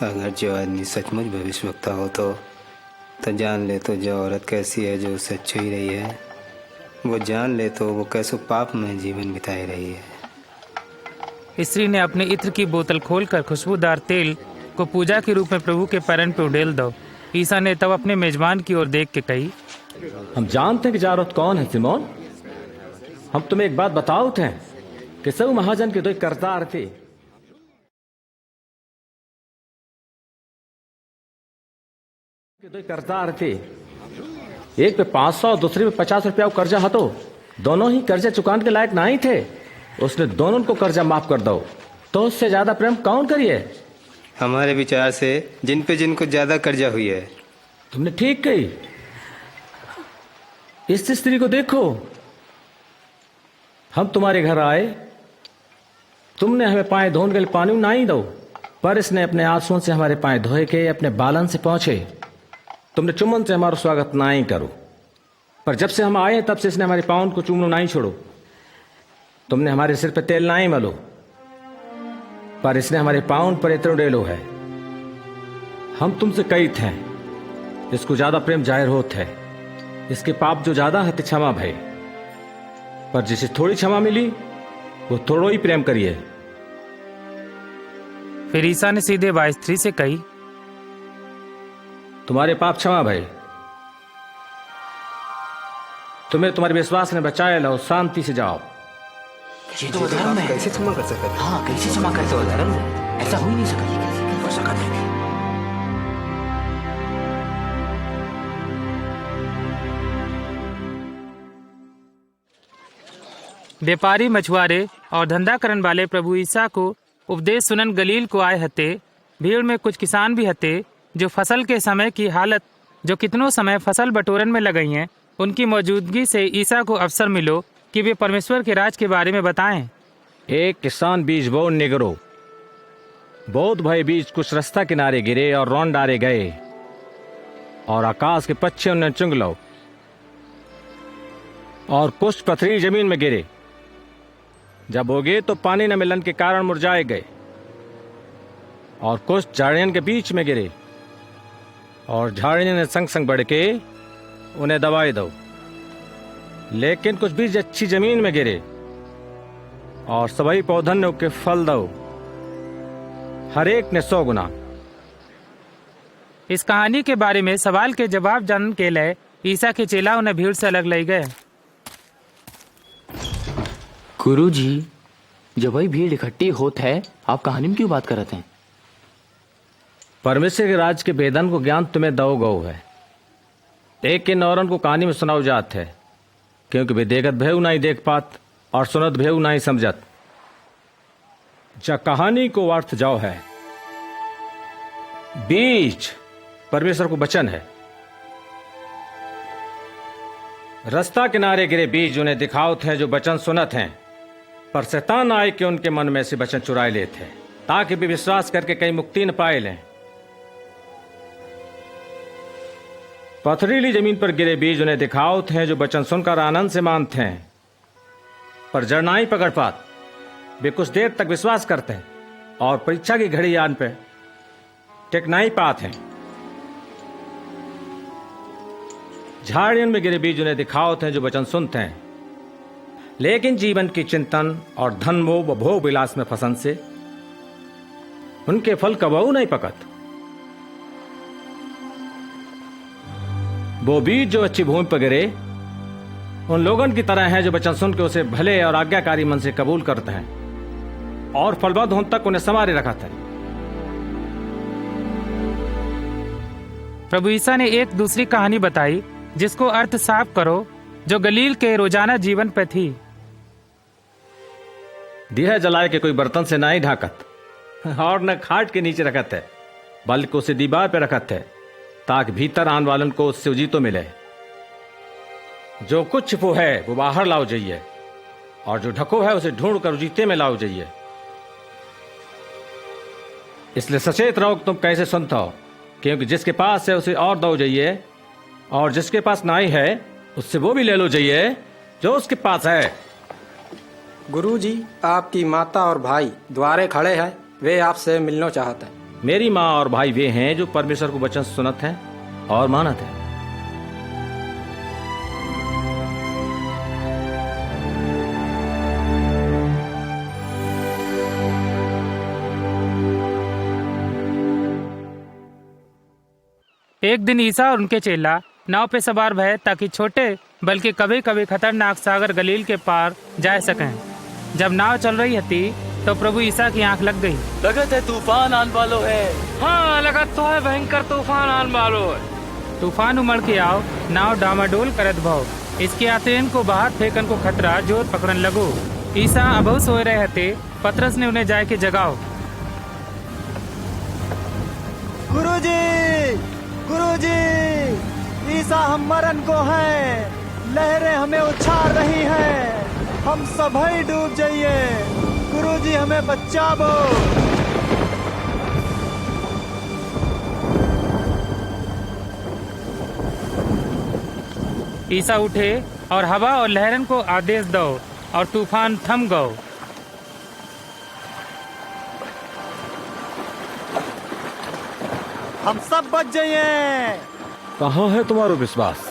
अगर जो आदमी सचमुच भविष्यवक्ता हो तो जान ले तो जो औरत कैसी है जो उससे छुई रही है, वो जान ले तो वो कैसे पाप में जीवन बिताई रही है। स्त्री ने अपने इत्र की बोतल खोलकर खुशबूदार तेल को पूजा के रूप में प्रभु के पैरन पे उड़ेल दो। ईसा ने तब अपने मेजबान की ओर देख के कही, हम जानते हैं कि जारत कौन है सिमोन। हम तुम्हें एक बात बताओ थे कि सब महाजन के दो कर्जदार थे। एक पे 500 और दूसरे पे 50 रुपया कर्जा हतो। दोनों ही कर्जा चुकाने के लायक नहीं थे। उसने दोनों को कर्जा माफ कर दो। तो उससे ज्यादा प्रेम कौन करिए? हमारे विचार से जिन पे जिनको ज्यादा कर्जा हुई है। तुमने ठीक कही। इस स्त्री को देखो, हम तुम्हारे घर आए, तुमने हमें पाए धोने के लिए पानी नहीं दो, पर इसने अपने आंसुओं से हमारे पाए धोए के अपने बालन से पहुंचे। तुमने चुम्बन से हमारा स्वागत नहीं करो, पर जब से हम आए तब से इसने हमारे पाँव को चूमनो नहीं छोड़ो। तुमने हमारे सिर पे तेल नहीं मलो, पर इसने हमारे पाँव पर इतना डेलो है। हम तुमसे कई थे, इसको ज्यादा प्रेम जाहिर होत है। इसके पाप जो ज्यादा है क्षमा भय, पर जिसे थोड़ी क्षमा मिली वो थोड़ो ही प्रेम करिए। फिर ईसा ने सीधे वह स्त्री से कही, तुम्हारे पाप क्षमा भय, तुम्हें तुम्हारे विश्वास ने बचाए लो, शांति से जाओ। ये तो धर्म है। कैसे क्षमा कर सकते? हाँ, कैसे क्षमा करते हो? धर्म है, ऐसा हो ही नहीं सकता। कैसे कर सकते हैं? व्यापारी, मछुआरे और धंधा करने वाले प्रभु ईसा को उपदेश सुनन गलील को आए हते। भीड़ में कुछ किसान भी हते जो फसल के समय की हालत, जो कितनों समय फसल बटोरन में लगई हैं, उनकी मौजूदगी से ईसा को अवसर मिलो कि वे परमेश्वर के राज के बारे में बताएं। एक किसान बीज बो निगरो, बहुत भय बीज कुछ रास्ता किनारे गिरे और रौन डारे गए, और आकाश के पक्षी उन्हें चुंग लो। और कुछ पथरीली जमीन में गिरे, जब उगे तो पानी न मिलन के कारण मुरझाए गए। और कुछ झाड़ियों के बीच में गिरे, और झाड़ियों ने संग संग बढ़ के उन्हें दबाई दो। लेकिन कुछ बीज अच्छी जमीन में गिरे, और सभी पौधन ने उसके फल दो, हर एक ने 100 गुना। इस कहानी के बारे में सवाल के जवाब जानने के लिए ईसा के चेला उन्हें भीड़ से अलग ले गए। गुरुजी, जब वही भीड़ इकट्ठी होत है, आप कहानी में क्यों बात करते हैं? परमेश्वर के राज के वेदन को ज्ञान तुम्हें दो गौ है। एक के नौरन को कहानी में सुनाओ जात है, क्योंकि वे देखत भेऊ नहीं देख पात और सुनत भेऊ नहीं समझत। जा कहानी को अर्थ जाओ है। बीज परमेश्वर को वचन है। रास्ता किनारे गिरे बीज उन्हें दिखावत है जो वचन सुनत हैं, पर शैतान आए कि उनके मन में से वचन चुराए लेते हैं, ताकि वे विश्वास करके कहीं मुक्ति न पाए लें। पथरीली जमीन पर गिरे बीज उन्हें दिखावत हैं जो वचन सुनकर आनंद से मानते हैं, पर जड़ नहीं पकड़ पात। वे कुछ देर तक विश्वास करते हैं और परीक्षा की घड़ी आन पे टिक नहीं पाते हैं। झाड़ियों में गिरे बीज उन्हें दिखावत हैं जो वचन सुनते हैं, लेकिन जीवन की चिंतन और धन मोह व भोग विलास में फंसन से उनके फल कबहू नहीं पकत। वो बीज जो अच्छी भूमि पर गिरे उन लोगों की तरह हैं जो वचन सुन के उसे भले और आज्ञाकारी मन से कबूल करते हैं और फलबद्ध होने तक उन्हें संवारे रखा था। प्रभु ईसा ने एक दूसरी कहानी बताई जिसको अर्थ साफ करो, जो गलील के रोजाना जीवन पे थी। दिया जलाए के कोई बर्तन से ना ही ढाकत और न खाट के नीचे रखत है, बल्कि उसे दीवार पे रखत है, ताकि भीतर आने वालन को उससे उजीतो मिले। जो कुछ छिपो है वो बाहर लाओ जाइए, और जो ढको है उसे ढूंढ कर उजीते में लाओ जाइए। इसलिए सचेत रहो कि तुम कैसे सुनते हो, क्योंकि जिसके पास है उसे और दो जाइए, और जिसके पास नहीं है उससे वो भी ले लो जाइए जो उसके पास है। गुरुजी, आपकी माता और भाई द्वारे खड़े हैं, वे आपसे मिलना चाहते हैं। मेरी माँ और भाई वे हैं जो परमेश्वर को वचन सुनत हैं और मानत हैं। एक दिन ईसा और उनके चेला नाव पे सवार भये ताकि छोटे बल्कि कभी कभी खतरनाक सागर गलील के पार जा सकें। जब नाव चल रही थी तो प्रभु ईसा की आंख लग गई। लगत है तूफान आन वालो है। हाँ, लगत तो है भयंकर तूफान आन वालो है। तूफान उमड़ के आओ, नाव डामाडोल करत भाव। इसके यात्रियन को बाहर फेंकन को खतरा जोर पकड़न लगो। ईसा अबहु सोए रहे थे। पतरस ने उन्हें जाके जगाओ। गुरुजी, गुरुजी, ईसा हम मरण को है, लहरें हमें उछाल रही हैं, हम सभी डूब जाइए। गुरुजी हमें बचाओ। ईसा उठे और हवा और लहरन को आदेश दो और तूफान थम गओ। हम सब बच जाइए। कहाँ है तुम्हारा विश्वास?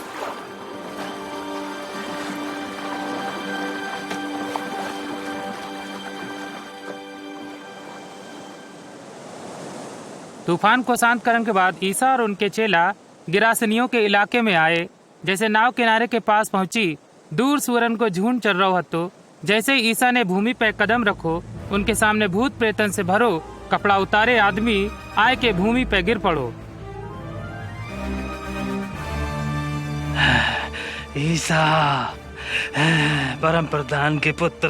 तूफान को शांत करने के बाद ईसा और उनके चेला गिरासनियों के इलाके में आए। जैसे नाव किनारे के पास पहुंची, दूर सूरन को झुंड चल रहा तो जैसे ईसा ने भूमि पर कदम रखो, उनके सामने भूत प्रेतन से भरो कपड़ा उतारे आदमी आए के भूमि पर गिर पड़ो। ईसा, परम प्रधान के पुत्र,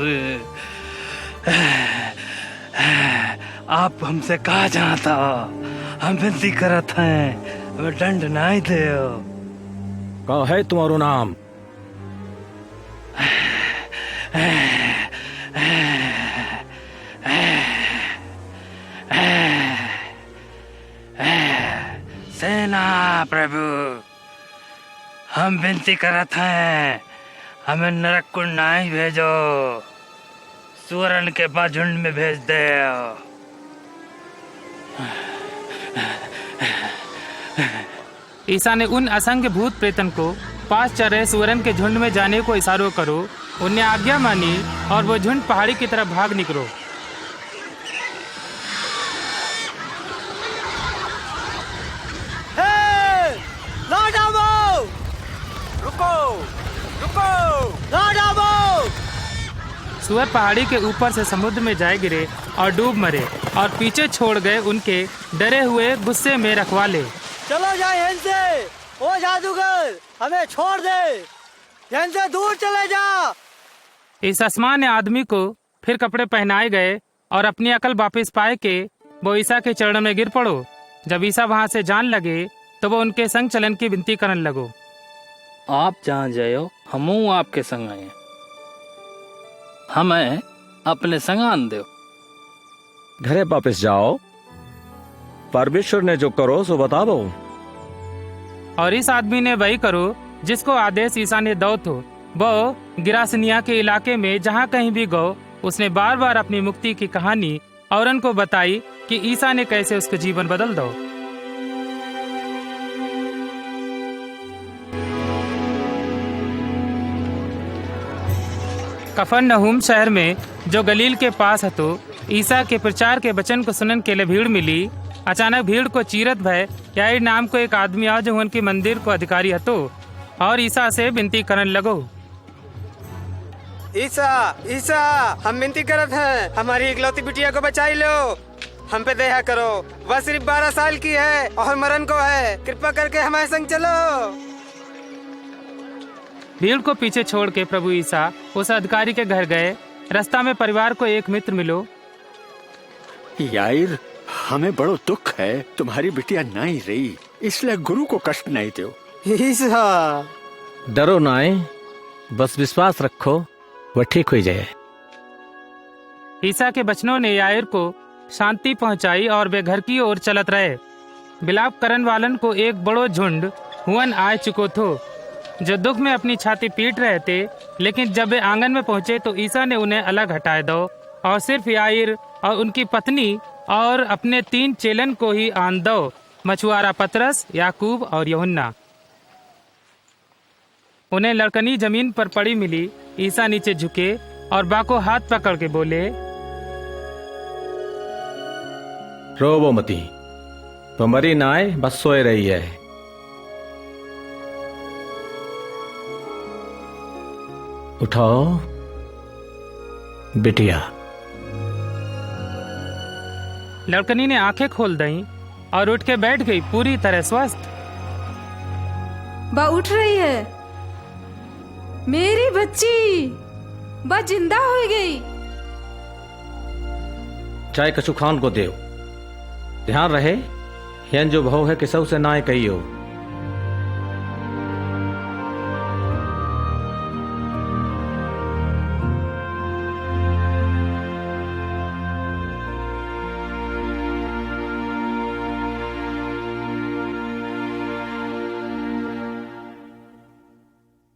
आप हमसे कहा चाहता, हम विनती करत हैं, हमें दंड नहीं दे। कहा है तुम्हारो नाम? सेना प्रभु, हम विनती करत हैं, हमें नरक को नहीं भेजो, सुअरन के बाद झुंड में भेज दे। ईसा ने उन असंख्य भूत प्रेतन को पास चल रहे सुअरन के झुंड में जाने को इशारों करो। उन्हें आज्ञा मानी और वो झुंड पहाड़ी की तरफ भाग निकलो। लौट आओ! रुको, रुको, लौट आओ! सुअर पहाड़ी के ऊपर से समुद्र में जाए गिरे और डूब मरे, और पीछे छोड़ गए उनके डरे हुए गुस्से में रखवाले। चलो जाए यहाँ से, ओ जादूगर, हमें छोड़ दे, यहाँ से दूर चले जा। इस आसमान आदमी को फिर कपड़े पहनाए गए और अपनी अकल वापस पाए के वो ईसा के चरणों में गिर पड़ो। जब ईसा वहां से जान लगे तो वो उनके संग चलन की विनती करने लगो। आप जहाँ जाओ हमू आपके संग आए, हमें अपने संग आन दो। घरे वापस जाओ, परमेश्वर ने जो करो सो बताओ। और इस आदमी ने वही करो जिसको आदेश ईसा ने दो तो। वो गिरासनिया के इलाके में जहाँ कहीं भी गो, उसने बार बार अपनी मुक्ति की कहानी और उनको बताई कि ईसा ने कैसे उसका जीवन बदल दो। कफरनहूम शहर में जो गलील के पास हतो ईसा के प्रचार के वचन को सुनन के लिए भीड़ मिली। अचानक भीड़ को चीरत भय याईर नाम को एक आदमी आओ जो उनके मंदिर को अधिकारी हतो और ईसा से विनती करने लगो। ईसा ईसा हम विनती करत हैं, हमारी इकलौती बिटिया को बचाई लो, हम पे दया करो। वह सिर्फ 12 साल की है और मरण को है, कृपा करके हमारे संग चलो। भीड़ को पीछे छोड़ के प्रभु ईसा उस अधिकारी के घर गए। रास्ता में परिवार को एक मित्र मिलो। याईर, हमें बड़ो दुख है, तुम्हारी बिटिया नहीं रही, इसलिए गुरु को कष्ट नहीं दो। ईसा डरो नाए, बस विश्वास रखो, वह ठीक हो जाए। ईसा के बचनों ने याईर को शांति पहुंचाई और वे घर की ओर चलत रहे। बिलाप करन वालन को एक बड़ो झुंड हुअन आ चुको थो जो दुख में अपनी छाती पीट रहे थे। लेकिन जब वे आंगन में पहुंचे तो ईसा ने उन्हें अलग हटाए दो और सिर्फ याईर और उनकी पत्नी और अपने 3 चेलन को ही आन दो, मछुआरा पतरस, याकूब और यूहन्ना। उन्हें लड़कनी जमीन पर पड़ी मिली। ईसा नीचे झुके और बाको हाथ पकड़ के बोले, रोवो मती, तो मरी नाए, बस सोए रही है। उठाओ बिटिया। लड़कनी ने आंखें खोल दईं और उठ के बैठ गई, पूरी तरह स्वस्थ। बा उठ रही है, मेरी बच्ची बा जिंदा हो गई। चाहे कछु खान को देव, ध्यान रहे यन जो भाव है किसौ से नाय कहियो।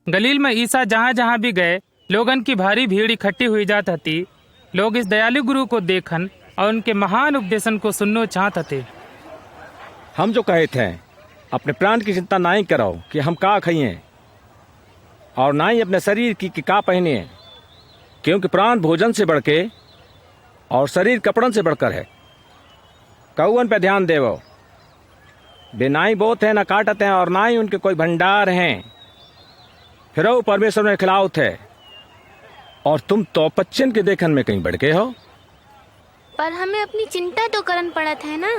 गलील में ईसा जहाँ जहाँ भी गए लोगन की भारी भीड़ इकट्ठी हुई जात हती। लोग इस दयालु गुरु को देखन और उनके महान उपदेशन को सुनना चाहते थे। हम जो कहे थे अपने प्राण की चिंता ना ही करो कि हम का खाइए और ना ही अपने शरीर की कि का पहने, क्योंकि प्राण भोजन से बढ़ के और शरीर कपड़न से बढ़कर है। कौन पे ध्यान देवो, वे ना ही बोत है, ना काटत हैं और ना ही उनके कोई भंडार हैं। फिर परमेश्वर ने खिलाओ थे और तुम तो पच्चन के देखन में कहीं बढ़ गए हो। पर हमें अपनी चिंता तो करन पड़त है ना।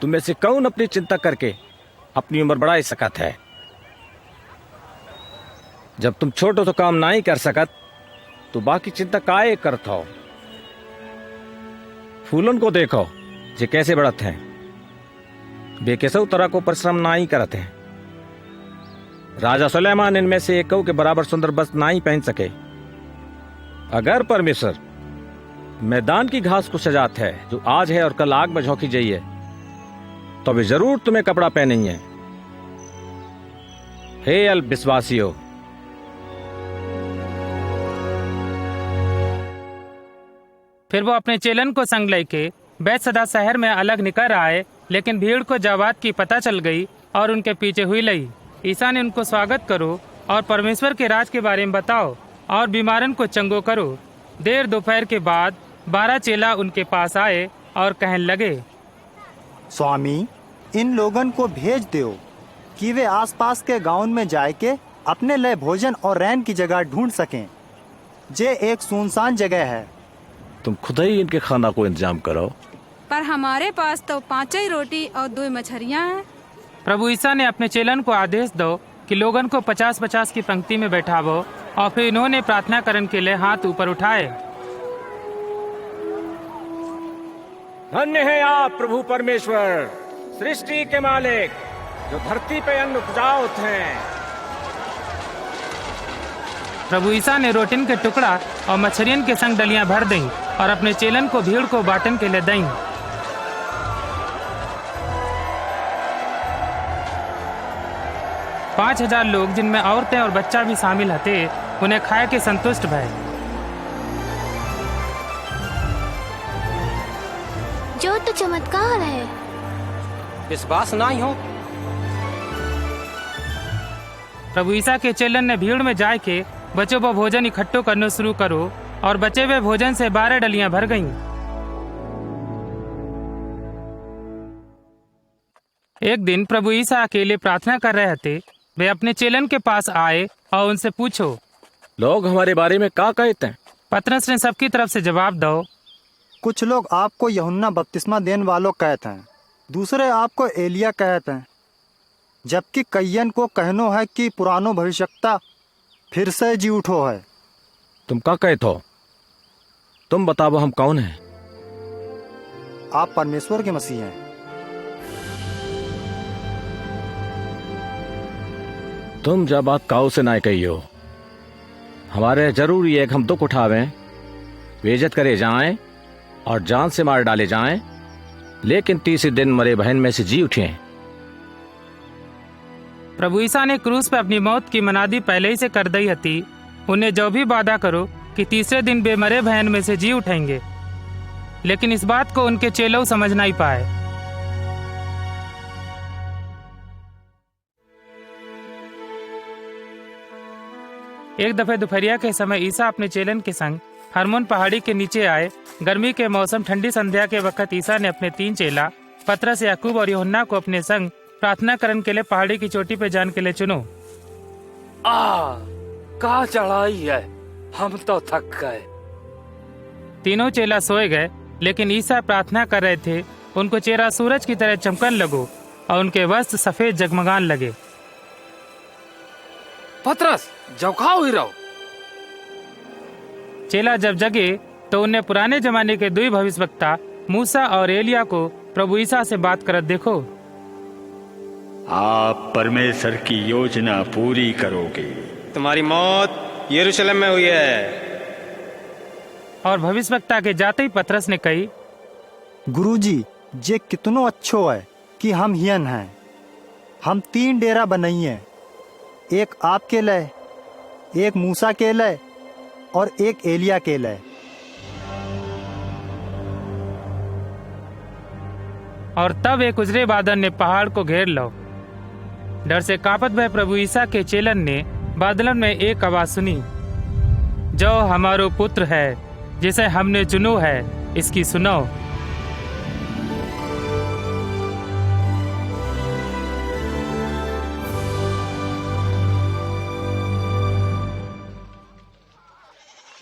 तुम में से कौन अपनी चिंता करके अपनी उम्र बढ़ा सकत है। जब तुम छोटो तो काम ना ही कर सकत तो बाकी चिंता काहे करत हो। फूलन को देखो जे कैसे बढ़त हैं, वे कैसे तरह को परिश्रम ना ही करत हैं। राजा सुलेमान इनमें से एक के बराबर सुंदर वस्त्र ना ही पहन सके। अगर परमेश्वर मैदान की घास को सजात है जो आज है और कल आग में झोंकी जाइए, तो वे जरूर तुम्हें कपड़ा पहनेंगे। हे अल्पविश्वासियों, फिर वो अपने चेलन को संग लेके बैतसैदा शहर में अलग निकल आए। लेकिन भीड़ को जावात की पता चल गई और उनके पीछे हुई लई। ईसा ने उनको स्वागत करो और परमेश्वर के राज के बारे में बताओ और बीमारन को चंगो करो। देर दोपहर के बाद 12 चेला उनके पास आए और कहने लगे, स्वामी, इन लोगन को भेज दो कि वे आसपास के गांव में जाके अपने लिए भोजन और रैन की जगह ढूंढ सकें, जे एक सुनसान जगह है। तुम खुद ही इनके खाना को इंतजाम करो। पर हमारे पास तो 5 ही रोटी और 2 मछलियाँ हैं। प्रभु ईसा ने अपने चेलन को आदेश दो कि लोगन को 50-50 की पंक्ति में बैठावो और फिर इन्होंने प्रार्थना करने के लिए हाथ ऊपर उठाए। धन्य है आप प्रभु परमेश्वर, सृष्टि के मालिक, जो धरती पे अन्न उपजाओत हैं। प्रभु ईसा ने रोटिन के टुकड़ा और मछलियन के संग डलियां भर दी और अपने चेलन को भीड़ को बांटन के लिए दी। 5000 लोग, जिनमें औरतें और बच्चा भी शामिल थे, उन्हें खाए के संतुष्ट भय। जो तो चमत्कार है। विश्वास ना ही हो। प्रभु ईसा के चेलन ने भीड़ में जाके बचे वो भोजन इकट्ठो करना शुरू करो। और बचे हुए भोजन से 12 डलियां भर गईं। एक दिन प्रभु ईसा अकेले प्रार्थना कर रहे थे। वे अपने चेलन के पास आए और उनसे पूछो, लोग हमारे बारे में क्या कहते हैं? पतरस ने सबकी तरफ से जवाब दो। कुछ लोग आपको यूहन्ना बपतिस्मा देने वालों कहते हैं, दूसरे आपको एलिया कहते हैं, जबकि कईयन को कहनो है कि पुरानो भविष्यवक्ता फिर से जी उठो है। तुम क्या कहते हो? तुम बताओ हम कौन हैं? आप परमेश्वर के मसीह हैं। तुम जब बात काऊ से ना कही हो, हमारे जरूरी है कि हम दुख उठावें, बेइज्जत करे जाएं और जान से मार डाले जाएं, लेकिन तीसरे दिन मरे बहन में से जी उठे। प्रभु ईसा ने क्रूस पे अपनी मौत की मनादी पहले ही से कर दी थी। उन्हें जो भी वादा करो कि तीसरे दिन वे मरे बहन में से जी उठेंगे, लेकिन इस बात को उनके चेलों समझ नहीं पाए। एक दफे दोपहरिया के समय ईसा अपने चेलन के संग हरमोन पहाड़ी के नीचे आए। गर्मी के मौसम ठंडी संध्या के वक्त ईसा ने अपने 3 चेला पतरस, याकूब और यूहन्ना को अपने संग प्रार्थना करने के लिए पहाड़ी की चोटी पे जाने के लिए चुनो। का चढ़ाई है, हम तो थक गए। तीनों चेला सोए गए, लेकिन ईसा प्रार्थना कर रहे थे। उनको चेहरा सूरज की तरह चमकन लगो और उनके वस्त्र सफेद जगमगान लगे। पतरस, जौखाओ ही रहो। चेला जब जगे तो उन्हें पुराने जमाने के 2 भविष्यवक्ता मूसा और एलिया को प्रभु ईसा से बात करत देखो। आप परमेश्वर की योजना पूरी करोगे। तुम्हारी मौत यरूशलेम में हुई है। और भविष्यवक्ता के जाते ही पतरस ने कही, गुरुजी, जे कितनो अच्छो है कि हम हियन हैं। हम 3 डेरा बनाइए, एक आपके लय, एक मूसा के लय और एक एलिया के लय। और तब एक उजरे बादल ने पहाड़ को घेर लो। डर से कांपत भय प्रभु ईसा के चेलन ने बादलन में एक आवाज सुनी, जो हमारो पुत्र है, जिसे हमने चुनो है, इसकी सुनो।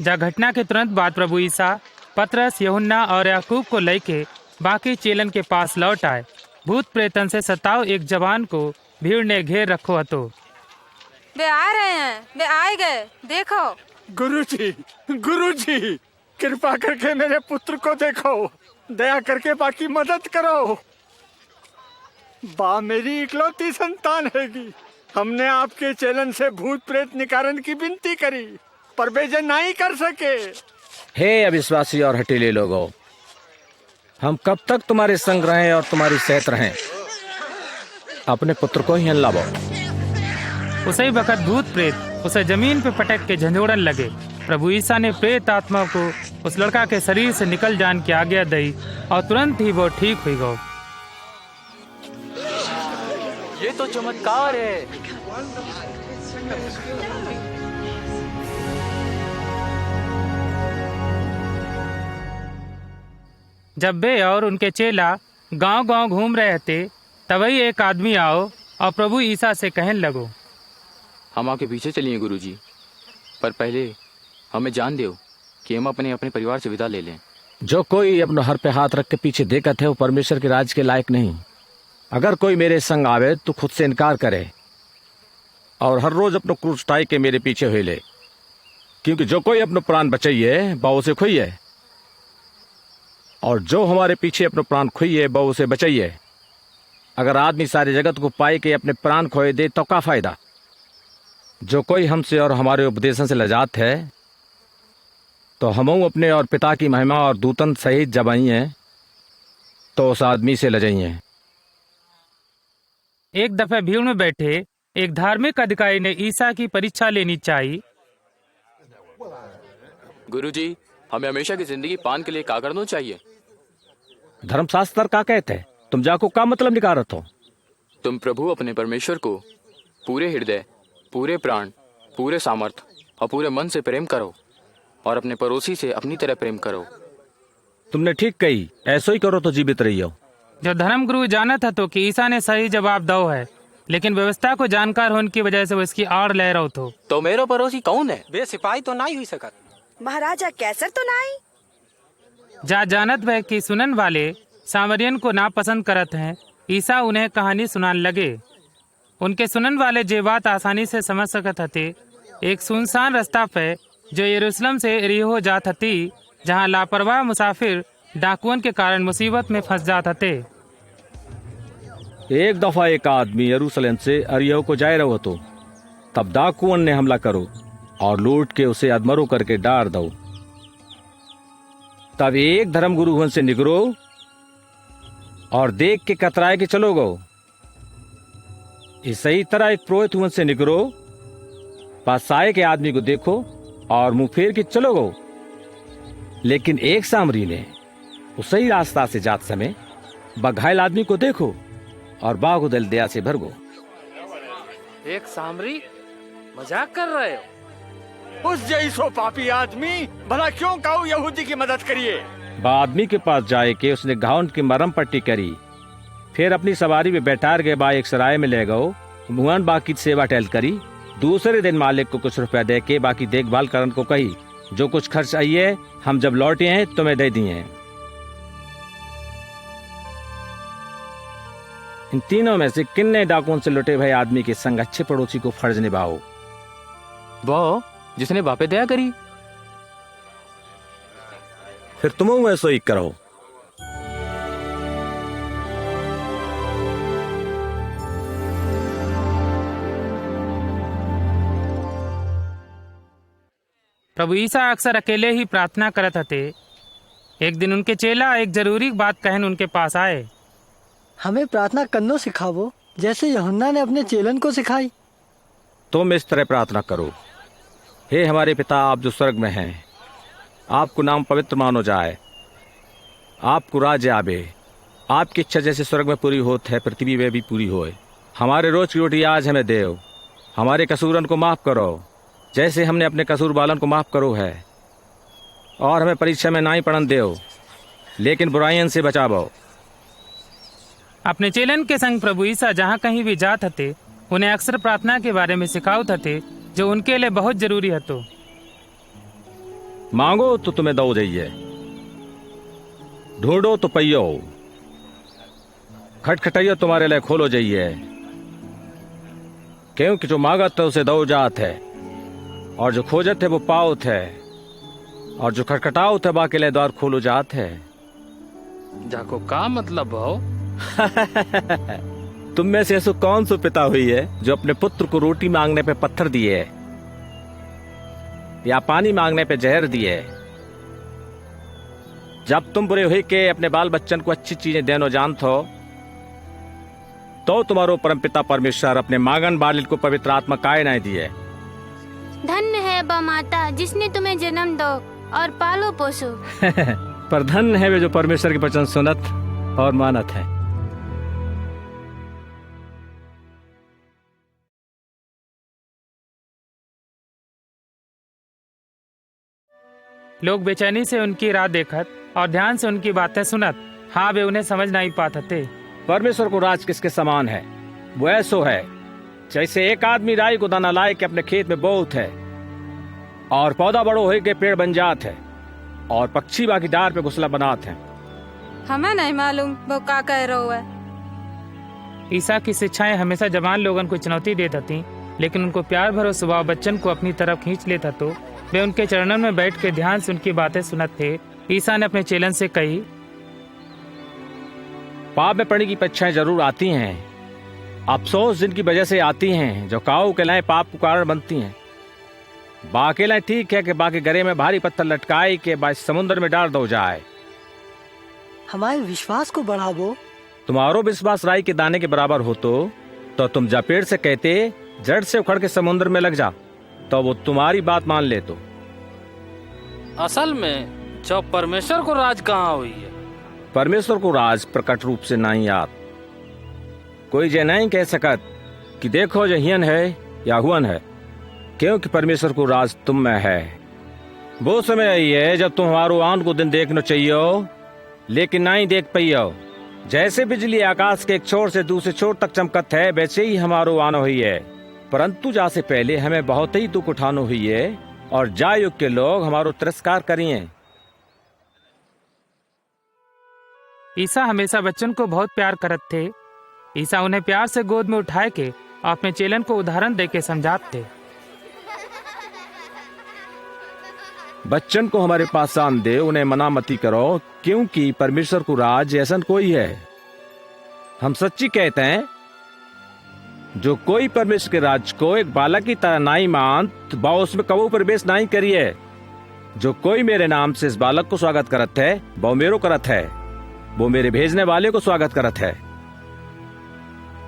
जा घटना के तुरंत बाद प्रभु ईसा पतरस, यूहन्ना और याकूब को लेके बाकी चेलन के पास लौट आए। भूत प्रेतन से सताव एक जवान को भीड़ ने घेर रखो हतो। वे आ रहे हैं, वे आए गए, देखो। गुरुजी, कृपा करके मेरे पुत्र को देखो, दया करके बाकी मदद करो। बा मेरी इकलौती संतान हैगी। हमने आपके चेलन से भूत प्रेत निकारण की विनती करी, पर वे जे नहीं कर सके। हे अविश्वासी और हठीले लोगों, हम कब तक तुम्हारे संग रहें और तुम्हारी सहत रहें? अपने पुत्र को ही लाओ। उसी वक्त भूत प्रेत उसे जमीन पे पटक के झंझोड़न लगे। प्रभु ईसा ने प्रेत आत्मा को उस लड़का के शरीर से निकल जाने की आज्ञा दी और तुरंत ही वो ठीक हुई गो। ये तो चमत्कार है। जब वे और उनके चेला गांव-गांव घूम रहे थे, तभी एक आदमी आओ और प्रभु ईसा से कहने लगो, हम आपके पीछे चलिए गुरुजी, पर पहले हमें जान दो कि हम अपने अपने परिवार से विदा ले लें। जो कोई अपने हर पे हाथ रख के पीछे देखत है, वो परमेश्वर के राज के लायक नहीं। अगर कोई मेरे संग आवे तो खुद से इनकार करे और हर रोज अपना क्रूस उठाई के मेरे पीछे हुए ले, क्योंकि जो कोई अपना प्राण बचाइए बाऊ से खोइए, और जो हमारे पीछे अपना प्राण खोइए बाऊ से बचाइए। अगर आदमी सारे जगत को पाए के अपने प्राण खोए दे तो क्या फायदा? जो कोई हमसे और हमारे उपदेशन से लजात है, तो हम अपने और पिता की महिमा और दूतन सहित जब आई हैं तो उस आदमी से लजाइए। एक दफे भीड़ में बैठे एक धार्मिक अधिकारी ने ईसा की परीक्षा लेनी चाहिए। गुरुजी, हमें हमेशा की जिंदगी पान के लिए क्या करना चाहिए? धर्मशास्त्र का कहते हैं, तुम जाको का मतलब निकारत हो? तुम प्रभु अपने परमेश्वर को पूरे हृदय, पूरे प्राण, पूरे सामर्थ और पूरे मन से प्रेम करो और अपने पड़ोसी से अपनी तरह प्रेम करो। तुमने ठीक कही, ऐसा ही करो तो जीवित रहियो। जो धर्म गुरु जाना था तो कि ईसा ने सही जवाब दो है, लेकिन व्यवस्था को जानकार होने की वजह से वो इसकी आड़ ले रहा हो। तो मेरा पड़ोसी कौन है? बे सिपाही तो नहीं हुई सकत। महाराजा कैसर तो नहीं। जा जानत है कि सुनन वाले सामरियन को नापसंद करत हैं। ईसा उन्हें कहानी सुनान लगे। उनके सुनन वाले जे बात आसानी से समझ सकत हते। एक सुनसान रास्ता पे जो यरूशलेम से एरिहो जात हती, जहाँ लापरवाह मुसाफिर डाकुअन के कारण मुसीबत में फंस जात हते। एक दफा एक आदमी यरूशलेम से अरियो को जाए रहो तो तब डाकुअन ने हमला करो और लूट के उसे अधमरो करके डार दो। तब एक धर्मगुरु वन से निकरो और देख के कतराए के चलो गो। इसी तरह एक पुरोहित वन से निकरो, पास आए के आदमी को देखो और मुंह फेर के चलो गो। लेकिन एक सामरी ने उसी रास्ता से जात समय बघायल आदमी को देखो और बागो दिल दया से भर गो। एक सामरी? मजाक कर रहे हो? उस जैसो पापी आदमी भला क्यों कहूँ यहूदी की मदद करिए। आदमी के पास जाए के उसने घावन की मरम पट्टी करी, फिर अपनी सवारी में बैठार के बाद एक सराय में ले गओ। मुआन बाकी सेवा टहल करी। दूसरे दिन मालिक को कुछ रुपया दे के बाकी देखभाल करन को कही, जो कुछ खर्च आई है हम जब लौटे हैं तुम्हें दे दिए हैं। इन तीनों में से किन्ने डाकुओं से लुटे भय आदमी के संग अच्छे पड़ोसी को फर्ज निभाओ? वो जिसने बापे दया करी। फिर तुम ऐसा ही करो। प्रभु ईसा अक्सर अकेले ही प्रार्थना करत हते। एक दिन उनके चेला एक जरूरी बात कहन उनके पास आए। हमें प्रार्थना करनो सिखावो जैसे यूहन्ना ने अपने चेलन को सिखाई। तुम इस तरह प्रार्थना करो, हे हमारे पिता आप जो स्वर्ग में हैं, आपको नाम पवित्र मानो जाए, आपको राज्य आवे, आपकी इच्छा जैसे स्वर्ग में पूरी होत है पृथ्वी में भी पूरी होए। हमारे रोज की रोटी आज हमें देओ, हमारे कसूरन को माफ करो जैसे हमने अपने कसूर वालन को माफ करो है, और हमें परीक्षा में ना ही पड़न देओ लेकिन बुराइयन से बचाओ। अपने चेलन के संग प्रभु ईसा जहाँ कहीं भी जात हते उन्हें अक्सर प्रार्थना के बारे में सिखावत हते, जो उनके लिए बहुत जरूरी हतो। मांगो तो तुम्हें दो जाइए, ढूंढो तो पइयो, खटखटाइयो तुम्हारे लिए खोलो जाइए। क्योंकि जो मांगत है उसे दो जात है, और जो खोजत है वो पाओत है, और जो खटखटाओत है बाकी ले द्वार खोलो जात है। जाको का मतलब हो? तुम में से ऐसा कौन सा पिता हुई है जो अपने पुत्र को रोटी मांगने पे पत्थर दिए या पानी मांगने पे जहर दिए? जब तुम बुरे हुए के अपने बाल बच्चन को अच्छी चीजें देनो जानते हो, तो तुम्हारो परमपिता परमेश्वर अपने मांगन बालिल को पवित्र आत्मा काय नहीं दिए। धन्य है बा माता जिसने तुम्हें जन्म दो और पालो पोसो। पर धन्य है वे जो परमेश्वर के वचन सुनत और मानत है। लोग बेचैनी से उनकी राह देखत और ध्यान से उनकी बातें सुनत, हाँ वे उन्हें समझ नहीं पाते थे। परमेश्वर को राज किसके समान है? वो ऐसो है जैसे एक आदमी राई को दाना लाए के अपने खेत में बोत है, और पौधा बड़ो हो के पेड़ बन जात है, और पक्षी बाकी डार पे घोंसला बनात है। हमें नहीं मालूम वो का कह रहा है। ईसा की शिक्षाएं हमेशा जवान लोगन को चुनौती देती थी, लेकिन उनको प्यार भरो स्वभाव बच्चन को अपनी तरफ खींच लेता तो वे उनके चरणों में बैठ के ध्यान से उनकी बातें सुनत थे। ईसा ने अपने चेलन से कही, पाप में पड़ने की परीक्षाएं जरूर आती हैं, अफसोस जिनकी वजह से आती हैं, जो काऊ के लाए पाप को कारण बनती हैं। बाकी लाए ठीक है कि बाकी गरे में भारी पत्थर लटकाए के बाद समुद्र में डाल दो जाए। हमारे विश्वास को बढ़ावो। तुम्हारो विश्वास राई के दाने के बराबर हो तो तुम जपेड़ से कहते जड़ से उखड़ के समुद्र में लग जा, तो वो तुम्हारी बात मान ले। तो असल में जो परमेश्वर को राज कहाँ हुई है? परमेश्वर को राज प्रकट रूप से नहीं याद। कोई ये नहीं कह सकत कि देखो जो हियन है या हुअन है, क्योंकि परमेश्वर को राज तुम में है। वो समय आई है जब तुम हमारो आन को दिन देखना चाहिए, लेकिन ना ही देख पाइयो। जैसे बिजली आकाश के एक छोर से दूसरे छोर तक चमकत है, वैसे ही हमारो आना हुई है। परंतु जा से पहले हमें बहुत ही दुख उठाना हुई है, और जा युग के लोग हमारो तिरस्कार करिए। ईसा हमेशा बच्चन को बहुत प्यार करत थे। ईसा उन्हें प्यार से गोद में उठाए के अपने चेलन को उदाहरण दे के समझाते थे। बच्चन को हमारे पास आन दे, उन्हें मना मती करो, क्योंकि परमेश्वर को राज ऐसा कोई है। हम सच्ची कहते हैं, जो कोई परमेश्वर के राज को एक बालक की तरह नहीं मानत, बा उसमें कबू प्रवेश नहीं करिए। जो कोई मेरे नाम से इस बालक को स्वागत करत है, वो मेरो करत है, वो मेरे भेजने वाले को स्वागत करत है।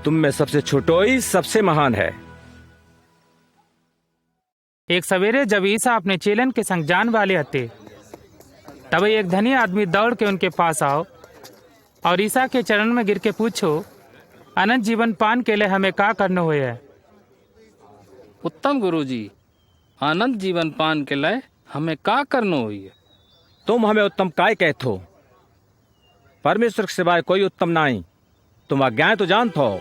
तुम में सबसे छोटोई सबसे महान है। एक सवेरे जब ईसा अपने चेलन के संग जान वाले हते, तब एक धनी आदमी दौड़ के उनके पास आओ और ईसा के चरण में गिर के पूछो, अनंत जीवन पान के लिए हमें क्या करना हुए है? उत्तम गुरुजी, अनंत जीवन पान के लिए हमें क्या करना हुई है? तुम हमें उत्तम काय कहते हो? परमेश्वर के सिवाय कोई उत्तम नहीं। तुम आज्ञाएं तो जानते हो,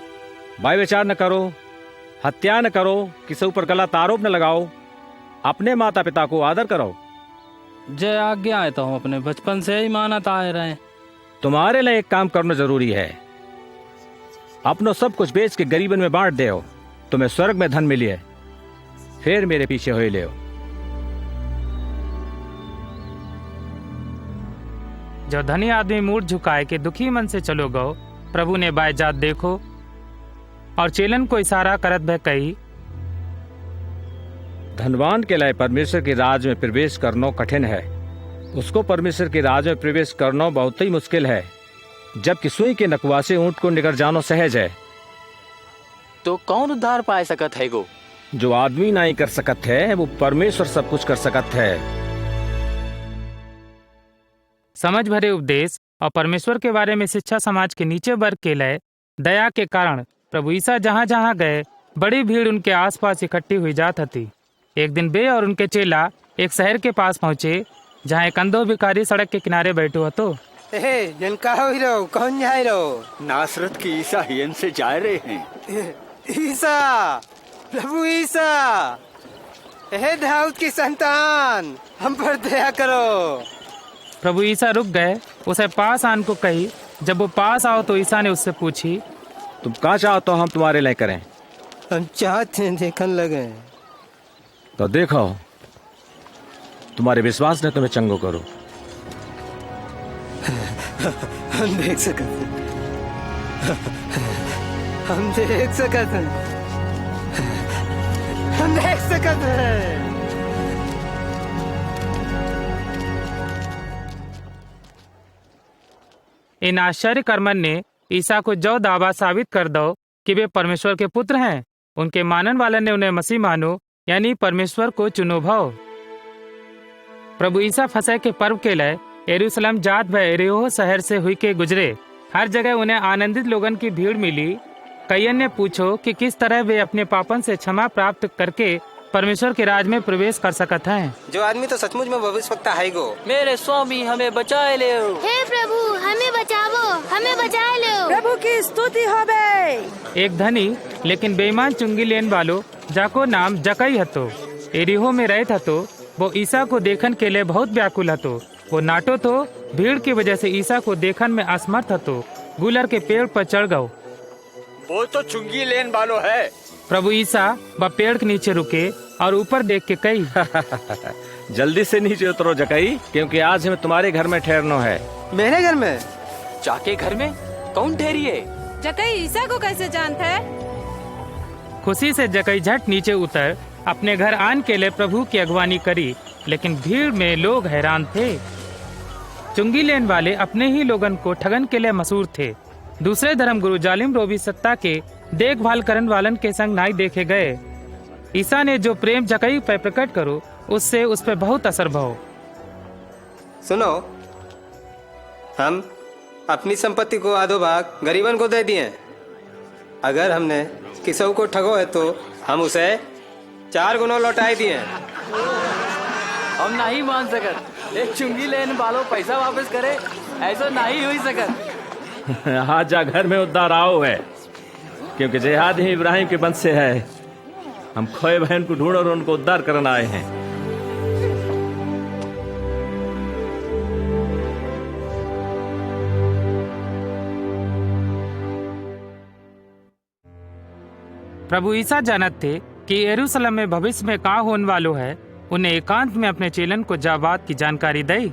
भाई विचार न करो, हत्या न करो, किसी ऊपर गलत आरोप न लगाओ, अपने माता पिता को आदर करो। जय आज्ञा है तो हम अपने बचपन से ही मानत आए रहे। तुम्हारे लिए एक काम करना जरूरी है। अपनो सब कुछ बेच के गरीबन में बांट दे, तुम्हें स्वर्ग में धन मिलिए, फिर मेरे पीछे हो ले। जो धनी आदमी मूड झुकाए के दुखी मन से चलो गो, प्रभु ने बायजात देखो और चेलन को इशारा करत भय कही, धनवान के लिए परमेश्वर के राज में प्रवेश करना कठिन है। उसको परमेश्वर के राज में प्रवेश करना बहुत ही मुश्किल है, जबकि सुई के नकवा से ऊंट को निकल जाना सहज है। तो कौन उद्धार पाए सकत है गो? जो आदमी नहीं कर सकत है, वो परमेश्वर सब कुछ कर सकत है। समझ भरे उपदेश और परमेश्वर के बारे में शिक्षा समाज के नीचे वर्ग के लिए दया के कारण प्रभु ईसा जहाँ जहाँ गए, बड़ी भीड़ उनके आसपास इकट्ठी हुई जात थी। एक दिन वे और उनके चेला एक शहर के पास पहुँचे, जहाँ एक अंधो भिखारी सड़क के किनारे बैठे हुआ। तो कौन जाए रो? नासरत की ईसा हियन से जा रहे हैं। ईसा, प्रभु ईसा, हे दाऊद की संतान, हम पर दया करो। प्रभु ईसा रुक गए, उसे पास आन को कही। जब वो पास आओ तो ईसा ने उससे पूछी, तुम क्या चाहते हो हम तुम्हारे लिए करें? हम चाहते हैं देखने लगे। तो देखो, तुम्हारे विश्वास ने तुम्हें चंगो करो। हम देख सकते हैं, हम देख सकते हैं, हम देख सकते हैं। इन आश्चर्य कर्मन ने ईसा को जो दावा साबित कर दो कि वे परमेश्वर के पुत्र हैं, उनके मानन वाले ने उन्हें मसीह मानो, यानी परमेश्वर को चुनो भाव। प्रभु ईसा फसह के पर्व के लिए यरूशलेम जात व यरीहो शहर से हुई के गुजरे। हर जगह उन्हें आनंदित लोगन की भीड़ मिली। कईयन ने पूछो कि किस तरह वे अपने पापन से क्षमा प्राप्त करके परमेश्वर के राज में प्रवेश कर सकत हैं। जो आदमी तो सचमुच में भविष्यवक्ता है गो। मेरे स्वामी हमें बचाए ले। हे प्रभु, हमें बचावो, हमें बचाए लो। प्रभु की स्तुति होवे। एक धनी लेकिन बेईमान चुंगी लेन वालो, जाको नाम जकई हतो, एरिहो में रहत हतो, वो ईसा को देखन के लिए बहुत व्याकुल हतो। वो नाटो तो भीड़ की वजह से ईसा को देखन में असमर्थ हतो। गुलर के पेड़ पर चढ़ गओ। वो तो चुंगी लेन वालो है। प्रभु ईसा व पेड़ के नीचे रुके और ऊपर देख के कही, जल्दी से नीचे उतरो जकई, क्योंकि आज हमें तुम्हारे घर में ठहरना है। मेरे घर में? जाके घर में कौन ठहरी है? जकई ईसा को कैसे जानता है? खुशी से जकई झट नीचे उतर अपने घर आन के लिए प्रभु की अगवानी करी, लेकिन भीड़ में लोग हैरान थे। चुंगी लेन वाले अपने ही लोगन को ठगन के लिए मशहूर थे। दूसरे धर्मगुरु जालिम रोबी सत्ता के देखभाल करन वालन के संग नाई देखे गए। ईसा ने जो प्रेम जकई पर प्रकट करो, उससे उस पर बहुत असर भो। सुनो, हम अपनी संपत्ति को आधो भाग गरीबन को दे दिए। अगर हमने किसी को ठगो है तो हम उसे 4 गुना लौटाई दिए। हम नहीं मान सकत, एक चुंगी लेने वालों पैसा वापस करे, ऐसा नहीं हुई सकत। आज जा घर में उद्धार आओ है, क्योंकि जेहाद ही इब्राहिम के वंश से है। हम खोए बहन को ढूंढ और उनको उद्धार करने आए हैं। प्रभु ईसा जानत थे कि यरूशलेम में भविष्य में का होने वालो है। उन्हें एकांत में अपने चेलन को जा बात की जानकारी दी।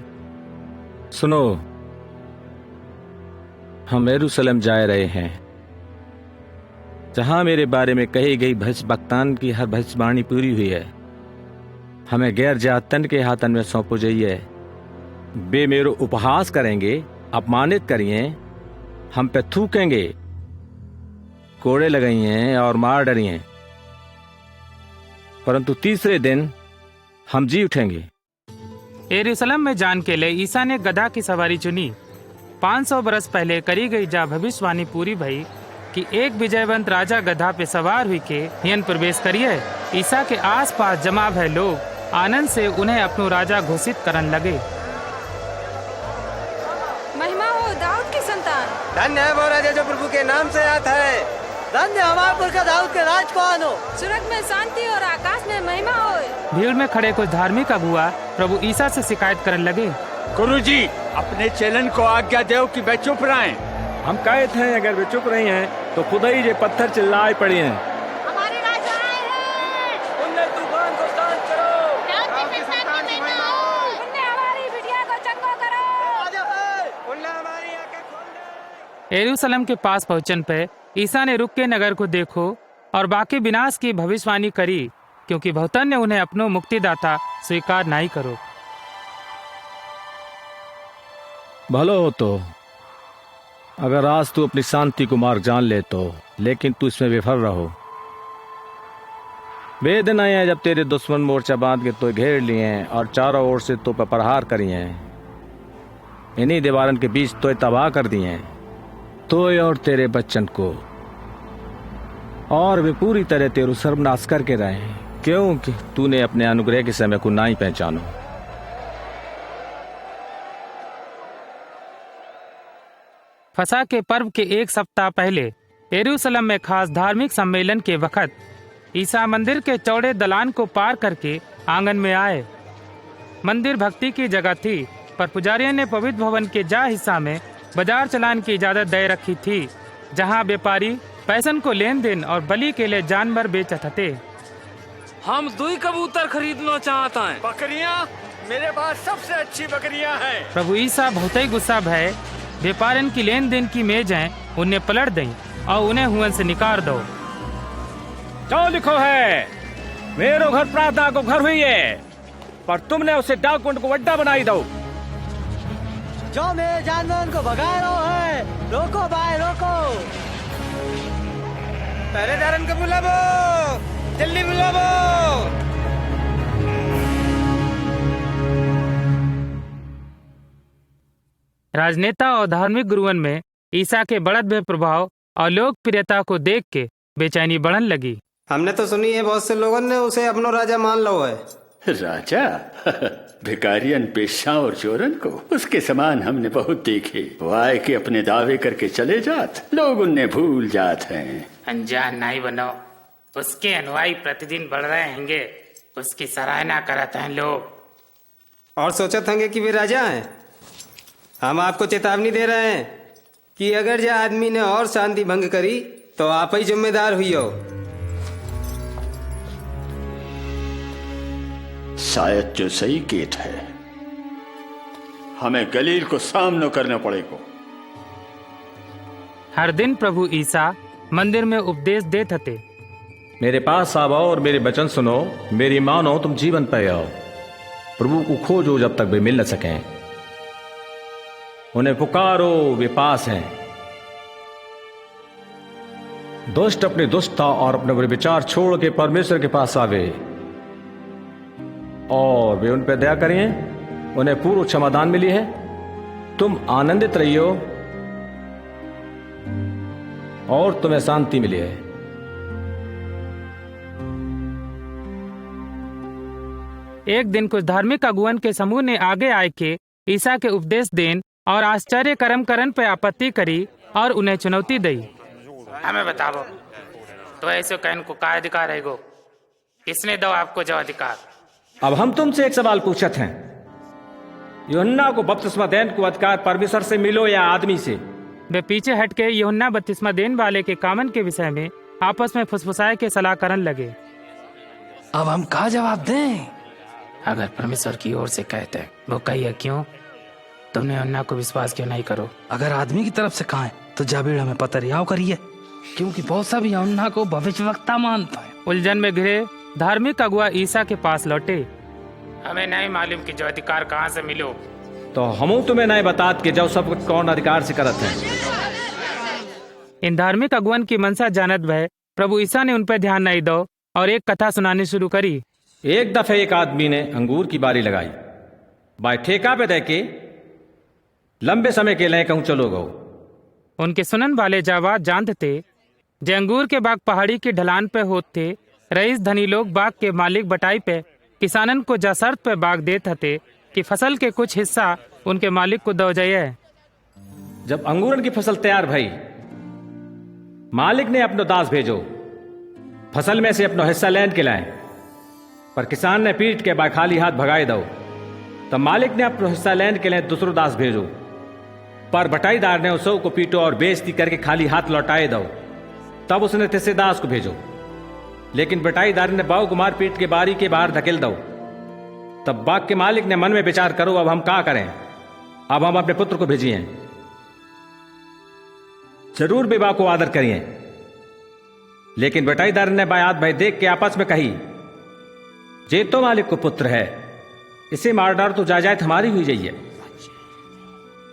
सुनो, हम यरूशलेम जा रहे हैं, जहां मेरे बारे में कही गई भविष्यवक्तान की हर भविष्यवाणी पूरी हुई है। हमें गैर जातन के हाथन में सौंपो जाइए। वे मेरो उपहास करेंगे, अपमानित करिए, हम पे थूकेंगे, कोड़े लगाइए और मार डरिए, परंतु तीसरे दिन हम जी उठेंगे। यरूशलेम में जान के लिए ईसा ने गधा की सवारी चुनी। 500 बरस पहले करी गई जा भविष्यवाणी पूरी भई कि एक विजयवंत राजा गधा पे सवार हुई के हियन प्रवेश करिए। ईसा के आसपास जमा भय लोग आनंद से उन्हें अपनो राजा घोषित करने लगे। महिमा हो दाऊद की संतान। धन्य है वो राजा जो प्रभु के नाम से आता है। धन्य हमारे पुरखा दाऊद के राज को आनो। स्वर्ग में शांति और आकाश में महिमा हो। भीड़ में खड़े कुछ धार्मिक अगुआ प्रभु ईसा से शिकायत करने लगे। गुरुजी, अपने चेलन को आज्ञा दो कि वे चुप रहें। हम कहते हैं अगर वे चुप रही हैं तो खुदा ही ये पत्थर चिल्लाए पड़ी हैं। हमारे राजा आए हैं। उनने तूफान को शांत करो। उनने हमारी बिटिया को चंगा करो। उनने हमारी आंखें खोल दे। यरूशलेम के पास पहुंचन पे ईसा ने रुक के नगर को देखो और बाकी विनाश की भविष्यवाणी करी, क्योंकि बहुतन ने उन्हें अपनो मुक्तिदाता स्वीकार नहीं करो। भलो हो तो अगर आज तू अपनी शांति को मार्ग जान ले तो, लेकिन तू इसमें विफल रहो। वे दिन आए हैं जब तेरे दुश्मन मोर्चा बांध के तो घेर लिए और चारों ओर से तो पर प्रहार करिए। इन्हीं दीवारन के बीच तो तबाह कर दिए तो और तेरे बच्चन को, और वे पूरी तरह तेरू सर्वनाश करके रहे, क्योंकि तूने अपने अनुग्रह के समय को ना ही पहचानो। फसह के पर्व के एक सप्ताह पहले यरूशलेम में खास धार्मिक सम्मेलन के वक्त ईसा मंदिर के चौड़े दलान को पार करके आंगन में आए। मंदिर भक्ति की जगह थी, पर पुजारियों ने पवित्र भवन के जा हिस्सा में बाजार चलाने की इजाजत दे रखी थी, जहां व्यापारी पैसन को लेन देन और बलि के लिए जानवर बेचते थे। हम 2 कबूतर खरीदना चाहता है। बकरियां, मेरे पास सबसे अच्छी बकरियां हैं। प्रभु ईसा बहुत ही गुस्सा भय व्यापारियों की लेन देन की मेजें उन्हें पलट दें और उन्हें हुन से निकाल दो। जो लिखो है, मेरो घर प्रार्थना को घर हुई है, पर तुमने उसे डाकुंड को अड्डा बनाई दो। जो मेरे जानवर को भगा रहा है, रोको भाई रोको। पहरेदारन को बुलावो, जल्दी बुलावो। राजनेता और धार्मिक गुरुओं में ईसा के बढ़त हुए प्रभाव और लोकप्रियता को देख के बेचैनी बढ़न लगी। हमने तो सुनी है बहुत से लोगों ने उसे अपना राजा मान लो है। राजा? भिखारियन, पेशा और चोरन को उसके समान हमने बहुत देखे। वो आए के अपने दावे करके चले जात, लोग उन्हें भूल जात हैं। अनजान नहीं बनो, उसके अनुयायी प्रतिदिन बढ़ रहे हैंगे, उसकी सराहना करते हैं लोग। और सोचते होंगे कि वे राजा हैं। हम आपको चेतावनी दे रहे हैं कि अगर यह आदमी ने और शांति भंग करी तो आप ही जिम्मेदार हुई हो। शायद जो सही केत है, हमें गलील को सामना करना पड़ेगा। हर दिन प्रभु ईसा मंदिर में उपदेश देते थे। मेरे पास आओ और मेरे वचन सुनो, मेरी मानो तुम जीवन पाओ। प्रभु को खोजो जब तक वे मिल न सकें, उन्हें पुकारो, वे पास हैं। दुष्ट अपनी दुष्टता और अपने बुरे विचार छोड़ के परमेश्वर के पास आवे और वे उन पर दया करें, उन्हें पूर्ण क्षमादान मिली है। तुम आनंदित रहियो और तुम्हें शांति मिली है। एक दिन कुछ धार्मिक अगुवन के समूह ने आगे आए के ईसा के उपदेश देन और आश्चर्य कर्म करन पे आपत्ति करी और उन्हें चुनौती दी। हमें बताओ, तो ऐसे कहन को का अधिकार है गो? किसने दो आपको जो अधिकार? अब हम तुमसे एक सवाल पूछत हैं, यूहन्ना को बपतिस्मा देन को अधिकार परमेश्वर से मिलो या आदमी से? वे पीछे हटके यूहन्ना बपतिस्मा देन वाले के कामन के विषय में आपस में फुसफुसाए के सलाह करन लगे। अब हम क्या जवाब दें? अगर परमेश्वर की ओर से कहते वो कहिए क्यों? तुमने यूहन्ना को विश्वास क्यों नहीं करो? अगर आदमी की तरफ से कहें तो जाबीर हमें पतरियाव करिए, क्योंकि बहुत सा भी यूहन्ना को भविष्यवक्ता मानता है। उलझन में घिरे धार्मिक अगुआ ईसा के पास लौटे। हमें नहीं मालूम कि जो अधिकार कहाँ से मिलो। तो हम तुम्हें नहीं बतात कि जब सब कौन अधिकार से करत है। इन धार्मिक अगुवन की मनसा जानत भय प्रभु ईसा ने उन पर ध्यान नहीं दो और एक कथा सुनानी शुरू करी। एक दफे एक आदमी ने अंगूर की बारी लगाई, बाय ठेका पे दे के लंबे समय के लिए कहूँ चलो गो। उनके सुनन वाले जावाद जानते थे जे अंगूर के बाग पहाड़ी की ढलान पे होते। रईस धनी लोग बाग के मालिक बटाई पे किसानन को जा शर्त पे बाग देते थे कि फसल के कुछ हिस्सा उनके मालिक को दो जाइए। जब अंगूरन की फसल तैयार भई, मालिक ने अपनो दास भेजो फसल में से अपनो हिस्सा लेन के लाए, पर किसान ने पीट के बाय खाली हाथ भगाए दो। तब मालिक ने अपनो हिस्सा लेन के लिए दूसरो दास भेजो, पर बटाईदार ने उसो को पीटो और बेइज्जती करके खाली हाथ लौटाए दो। तब उसने तीसरे दास को भेजो, लेकिन बटाईदार ने बाव कुमार पीट के बारी के बाहर धकेल दो। तब बाग के मालिक ने मन में विचार करो, अब हम क्या करें? अब हम अपने पुत्र को भेजिए, जरूर विवाह को आदर करिए। लेकिन बटाईदार ने बायात भाई देख के आपस में कही, जे तो मालिक को पुत्र है, इसे मार डार तो जायदाद हमारी हुई जाइए।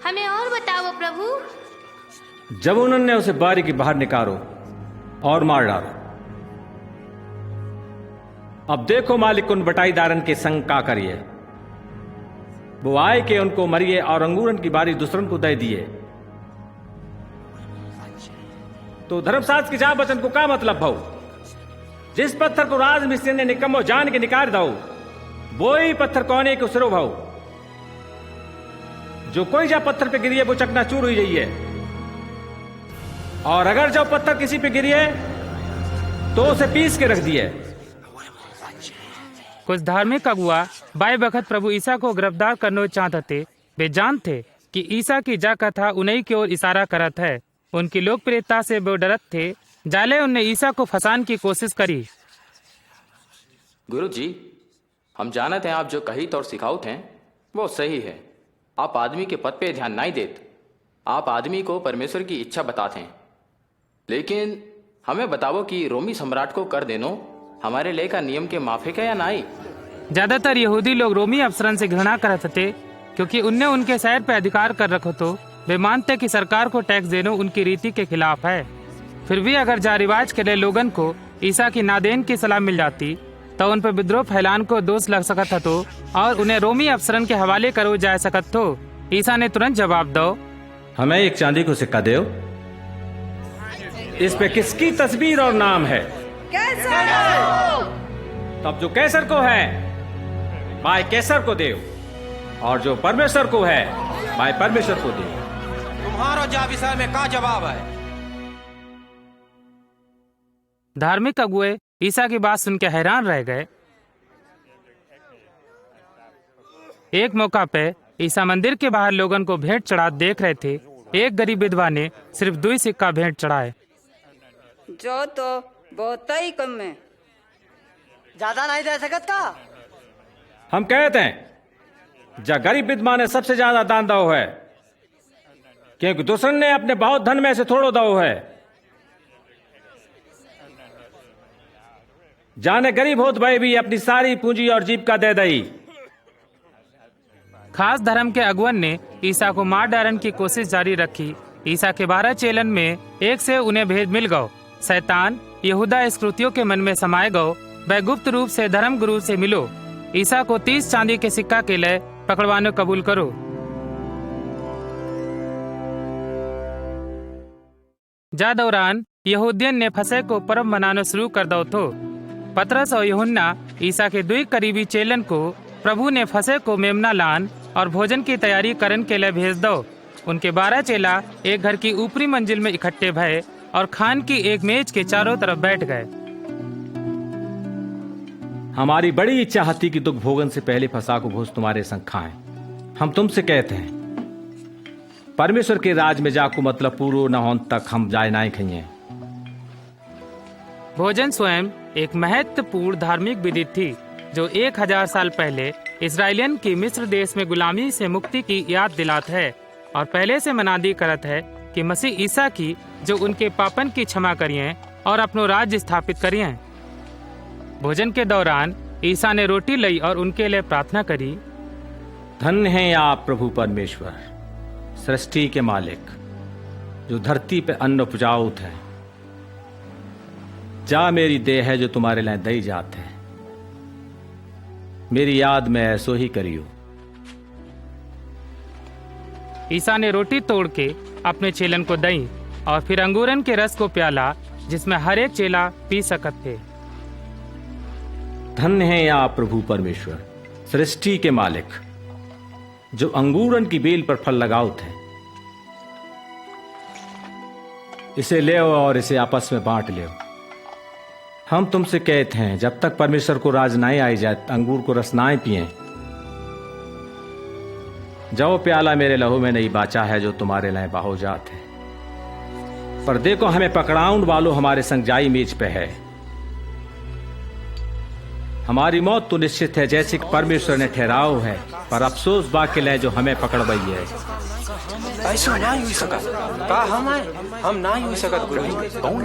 हमें और बताओ प्रभु। जब उन्होंने उसे बारी के बाहर निकालो और मार डालो। अब देखो मालिक उन बटाईदारन के संग का करिए। वो आए के उनको मरिए और अंगूरन की बारी दूसरन को दे दिए। तो धर्मशास्त्र के जा वचन को क्या मतलब भाऊ? जिस पत्थर को राज मिस्त्री ने निकम्मो जान के निकाल दो, वो ही पत्थर कोने को सिरो भाऊ। जो कोई जा पत्थर पे गिरी है वो चकनाचूर हुई जाइए, और अगर जो पत्थर किसी पे गिरी है तो उसे पीस के रख दिए। कुछ धार्मिक अगुआ बाय बखत प्रभु ईसा को गिरफ्तार करना चाहते थे। वे जानते कि ईसा की जा कथा उन्हीं की ओर इशारा करत है। उनकी लोकप्रियता से वो डरत थे, जाले उनने ईसा को फंसान की कोशिश करी। गुरु जी, हम जानते हैं आप जो कहित और सिखाउत हैं वो सही है। आप आदमी के पद पे ध्यान नहीं देते, आप आदमी को परमेश्वर की इच्छा बताते हैं। लेकिन हमें बताओ कि रोमी सम्राट को कर देनो हमारे लिए का नियम के माफिक है या नहीं? ज्यादातर यहूदी लोग रोमी अफसरन से घृणा करते थे, क्योंकि उनने उनके शहर पे अधिकार कर रखो। तो वे मानते कि सरकार को टैक्स देना उनकी रीति के खिलाफ है। फिर भी अगर जा रिवाज के लिए लोगन को ईसा की नादेन की सलाह मिल जाती तो उन पर विद्रोह फैलान को दोष लग सकत तो और उन्हें रोमी अफसरन के हवाले करो जा सकत तो। ईसा ने तुरंत जवाब दो, हमें एक चांदी को सिक्का दो, इस पे किसकी तस्वीर और नाम है? तब जो कैसर को है भाई कैसर को दे, और जो परमेश्वर को है भाई परमेश्वर को दे। तुम्हारा जा विषय में का जवाब है? धार्मिक अगुए ईसा की बात सुनकर हैरान रह गए। एक मौका पे ईसा मंदिर के बाहर लोगन को भेंट चढ़ा देख रहे थे। एक गरीब विधवा ने सिर्फ 2 सिक्का भेंट चढ़ाए। जो तो बहुत ही कम है, ज्यादा नहीं दे सकत का? हम कहते हैं जा गरीब विधवा ने सबसे ज्यादा दान दो है, क्योंकि दूसरन ने अपने बहुत धन में से थोड़ो दो है। जाने गरीब होत भाई भी अपनी सारी पूंजी और जीविका दे दई। खास धर्म के अगुवन ने ईसा को मार डालने की कोशिश जारी रखी। ईसा के 12 चेलन में एक से उन्हें भेद मिल गो। शैतान यहूदा इस्करियोती के मन में समाये गो। वह गुप्त रूप से धर्म गुरु से मिलो, ईसा को 30 चांदी के सिक्का के लिए पकड़वाने कबूल करो। जा दौरान यहूदियन ने फसह को पर्व मनाना शुरू कर दो। तो पतरस और यूहन्ना ईसा के 2 करीबी चेलन को प्रभु ने फसे को मेमना लान और भोजन की तैयारी करन के लिए भेज दो। उनके 12 चेला एक घर की ऊपरी मंजिल में इकट्ठे भये और खान की एक मेज के चारों तरफ बैठ गए। हमारी बड़ी इच्छा थी कि दुख भोगन से पहले फसा को भोज तुम्हारे संग खाएं। हम तुमसे कहते हैं, परमेश्वर के राज में जाको मतलब पूरो न होने तक हम जाए ना खाइए। भोजन स्वयं एक महत्वपूर्ण धार्मिक विधि थी जो 1000 साल पहले इस्राएलियन की मिस्र देश में गुलामी से मुक्ति की याद दिलात है और पहले से मनादी करत है कि मसीह ईसा की जो उनके पापन की क्षमा करिए और अपनो राज्य स्थापित करिए। भोजन के दौरान ईसा ने रोटी ली और उनके लिए प्रार्थना करी। धन्य हैं आप प्रभु परमेश्वर, सृष्टि के मालिक, जो धरती पे अन्न उपजाऊत है। जा मेरी देह है जो तुम्हारे लिए दई जात है, मेरी याद में ऐसो ही करियो। ईसा ने रोटी तोड़ के अपने चेलन को दई और फिर अंगूरन के रस को प्याला जिसमें हर एक चेला पी सकत थे। धन्य हैं आप प्रभु परमेश्वर, सृष्टि के मालिक, जो अंगूरन की बेल पर फल लगाओ थे। इसे ले और इसे आपस में बांट ले। हम तुमसे कहते हैं, जब तक परमेश्वर को राज नाई आई जाए अंगूर को रस नाई पिए। जाओ प्याला मेरे लहू में नहीं बाचा है जो तुम्हारे लिए बाहो जात है। पर देखो हमें पकड़ाउन वालों हमारे संग जाई मेज पे है। हमारी मौत तो निश्चित है जैसे कि परमेश्वर ने ठहराओ है, पर अफसोस बाकी ले जो हमें पकड़ गई है। ऐसा ना हुई सकत का हम ना हुई सकत गुरुजी। कौन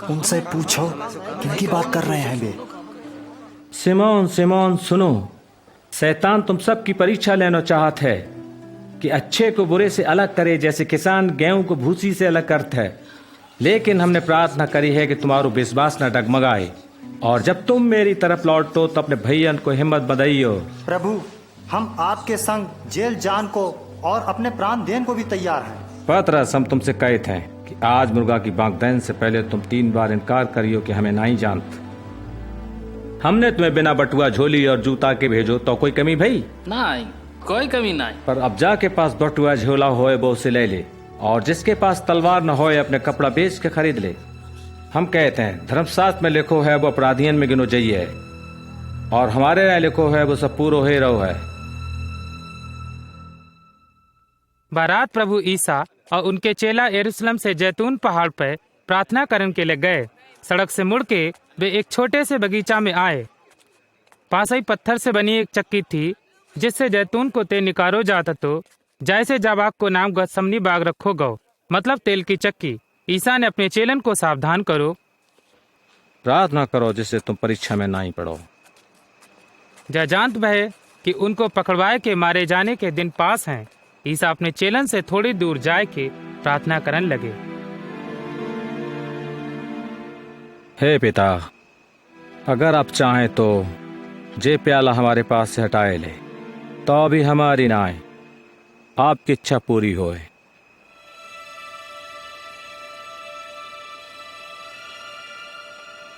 उनसे पूछो किनकी बात कर रहे हैं वे। सिमोन सिमोन सुनो, शैतान तुम सब की परीक्षा लेना चाहत है कि अच्छे को बुरे से अलग करे, जैसे किसान गेहूं को भूसी से अलग करता है। लेकिन हमने प्रार्थना करी है कि तुम्हारो विश्वास न डगमगाए, और जब तुम मेरी तरफ लौटो तो अपने भैयन को हिम्मत बधाइयो। प्रभु, हम आपके संग जेल जान को और अपने प्राण देन को भी तैयार हैं। पतरस, हम तुमसे कहते हैं कि आज मुर्गा की बांग देने से पहले तुम 3 बार इनकार करियो कि हमें नहीं जानते। हमने तुम्हें बिना बटुआ झोली और जूता के भेजो तो कोई कमी भई? नहीं, कोई कमी नहीं। पर अब जाके पास बटुआ झोला होए वो उसे ले ले, और जिसके पास तलवार न होए अपने कपड़ा बेच के खरीद ले। हम कहते हैं, धर्मशास्त्र में लिखो है वो अपराधियन में गिनो जाइए, और हमारे यहाँ लिखो है वो सब पूरो ही रहो है। बारात प्रभु ईसा और उनके चेला यरूशलेम से जैतून पहाड़ पर प्रार्थना करने के लिए गए। सड़क से मुड़ के वे एक छोटे से बगीचा में आए। पास ही पत्थर से बनी एक चक्की थी जिससे जैतून को तेल निकालो जाता। तो जैसे जाबाग को नाम गतसमनी बाग रखो गो, मतलब तेल की चक्की। ईसा ने अपने चेलन को सावधान करो, प्रार्थना करो जिससे तुम परीक्षा में नहीं पड़ो। जानत बहे कि उनको पकड़वाए के मारे जाने के दिन पास हैं। ईसा अपने चेलन से थोड़ी दूर जाए के प्रार्थना करने लगे। हे पिता, अगर आप चाहें तो जे प्याला हमारे पास से हटाए ले, तो भी हमारी ना आए, आपकी इच्छा पूरी होए।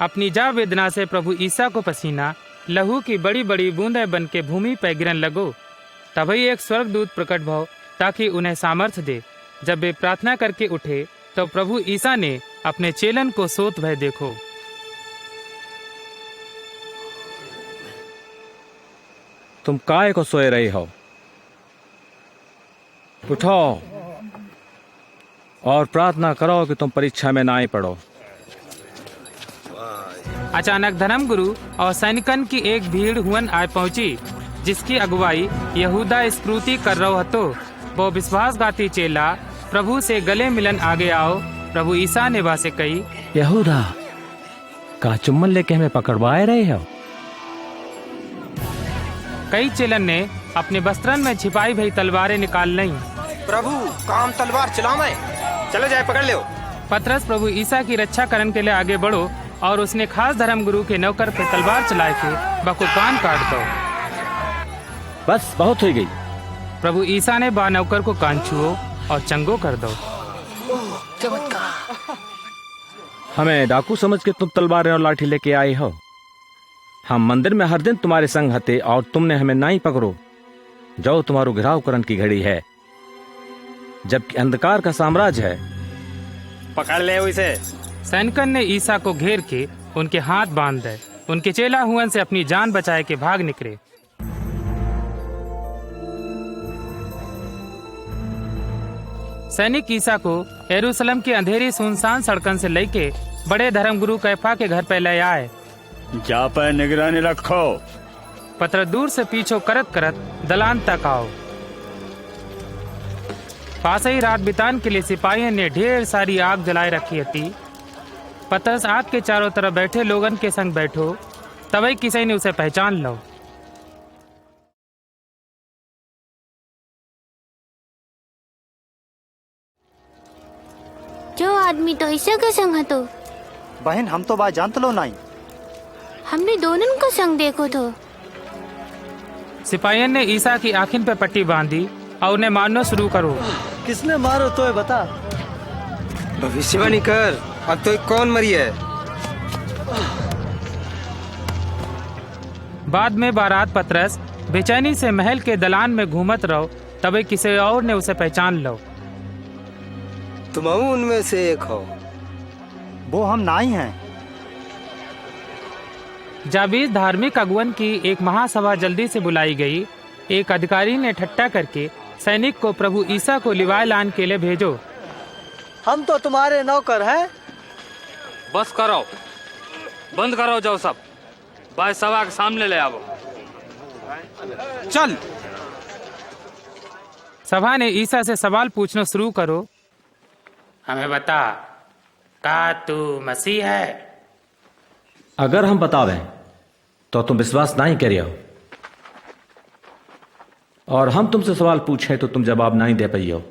अपनी जा वेदना से प्रभु ईसा को पसीना लहू की बड़ी बड़ी बूंदें बन के भूमि पर गिरन लगो। तभी एक स्वर्गदूत प्रकट भव ताकि उन्हें सामर्थ्य दे। जब वे प्रार्थना करके उठे तो प्रभु ईसा ने अपने चेलन को सोत भय देखो। तुम काय को सोए रही हो? उठो और प्रार्थना करो कि तुम परीक्षा में ना ही पड़ो। अचानक धर्मगुरु और सैनिकन की एक भीड़ हुन आए पहुंची, जिसकी अगुवाई यहूदा स्क्रूति कर रहो हतो। वो विश्वासघाती चेला प्रभु से गले मिलन आगे आओ। प्रभु ईसा ने वासे कही, यहूदा का चुम्बन लेके हमें पकड़वाए रहे हो? कई चेलन ने अपने वस्त्रन में छिपाई भई तलवारें निकाल ली। प्रभु, काम तलवार चलावे, चलो जाए पकड़ लो। पतरस प्रभु ईसा की रक्षा करने के लिए आगे बढ़ो और उसने खास धर्मगुरु के नौकर पे तलवार चलाए के बको कान काट दो। बस बहुत हो गई। प्रभु ईसा ने बा नौकर को कान छुओ और चंगो कर दो। हमें डाकू समझ के तुम तलवारें और लाठी लेके आए हो? हम मंदिर में हर दिन तुम्हारे संग हते और तुमने हमें ना ही पकड़ो। जाओ, तुम्हारो घिराव करन की घड़ी है, जबकि अंधकार का साम्राज्य है। पकड़ ले उसे। सैनिकन ने ईसा को घेर के उनके हाथ बांध दे, उनके चेला हुअन से अपनी जान बचाए के भाग निकले। सैनिक ईसा को यरूशलेम के अंधेरी सुनसान सड़कन से लेके बड़े धर्मगुरु कैफा के घर पे ले आए। जा पर निगरानी रखो। पत्र दूर से पीछो करत करत दलान तक आओ। पास ही रात बितान के लिए सिपाहियों ने ढेर सारी आग जलाए रखी थी। पतरस आग के चारों तरफ बैठे लोगन के संग बैठो, तभी किसी ने उसे पहचान लो। जो आदमी तो ईसा का संग है तो बहन हम तो बात जानत लो नहीं। हमने दोनों को संग देखो तो। सिपाहियों ने ईसा की आँखिन पे पट्टी बांधी और उन्हें मारना शुरू करो। किसने मारो तो है बता। भविष्यवाणी कर, अब तो कौन मरी है? बाद में बारात पतरस बेचैनी से महल के दलान में घूमत रहो, तभी किसी और ने उसे पहचान लो। तुम उनमें से एक हो। वो हम ना ही हैं। जाबीज धार्मिक अगुवन की एक महासभा जल्दी से बुलाई गई। एक अधिकारी ने ठट्टा करके सैनिक को प्रभु ईसा को लिवाए लान के लिए भेजो। हम तो तुम्हारे नौकर हैं। बस करो, बंद करो, जाओ सब भाई सभा के सामने ले आओ। चल। सभा ने ईसा से सवाल पूछना शुरू करो। हमें बता, का तू मसीह है? अगर हम बतावें तो तुम विश्वास नहीं करियो, और हम तुमसे सवाल पूछे तो तुम जवाब नहीं दे पाइयो।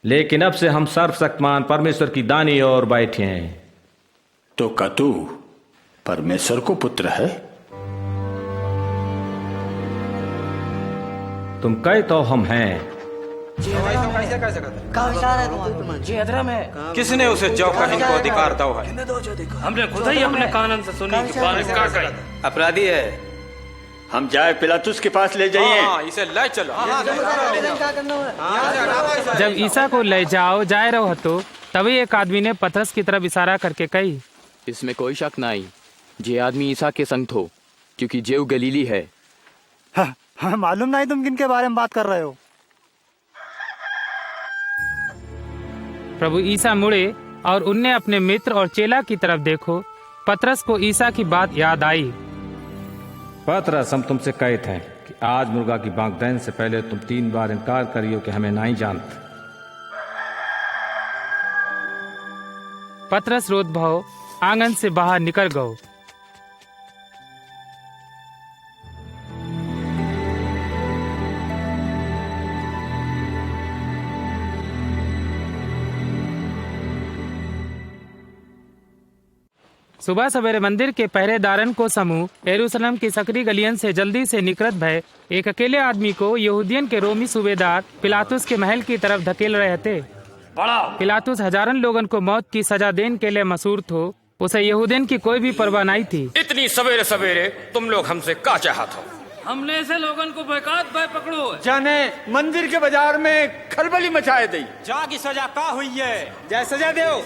लेकिन अब से हम सर्वशक्तिमान परमेश्वर की दानी और बैठे हैं। तो कतू परमेश्वर को पुत्र है? तुम कहे तो हम हैं। किसने उसे जौ कहने को अधिकार दो है? हमने खुद ही अपने कानन से सुनी कि बारिश का कही। अपराधी है। हम जाए पिलातुस के पास ले जाइए। इसे ले चलो। जब ईसा को ले जाओ जाए रहो तो तभी एक आदमी ने पतरस की तरफ इशारा करके कही, इसमें कोई शक नहीं, ये आदमी ईसा के संग थो, क्योंकि जेव गलीली है। हाँ, मालूम नहीं तुम किन के बारे में बात कर रहे हो। प्रभु ईसा मुड़े और उनने अपने मित्र और चेला की तरफ देखो। पतरस को ईसा की बात याद आई। पतरस, हम तुमसे कहे थे कि आज मुर्गा की बांग देने से पहले तुम 3 बार इनकार करियो कि हमें नहीं जानते। पतरस रोत भाव आंगन से बाहर निकल गयो। सुबह सवेरे मंदिर के पहरेदारन को समूह यरूशलेम की सकरी गलियन से जल्दी से निकलत भय एक अकेले आदमी को यहूदियन के रोमी सूबेदार पिलातुस के महल की तरफ धकेल रहे थे। पिलातुस हजारन लोगन को मौत की सजा देने के लिए मशहूर थो। उसे यहूदियन की कोई भी परवाह नहीं थी। इतनी सवेरे सवेरे तुम लोग हमसे क्या चाहत हो? हमने ऐसे लोगन को बेकात भाई पकड़ो, जाने मंदिर के बाजार में खलबली मचाए दी। जा की सजा का हुई है? जय सजा दो।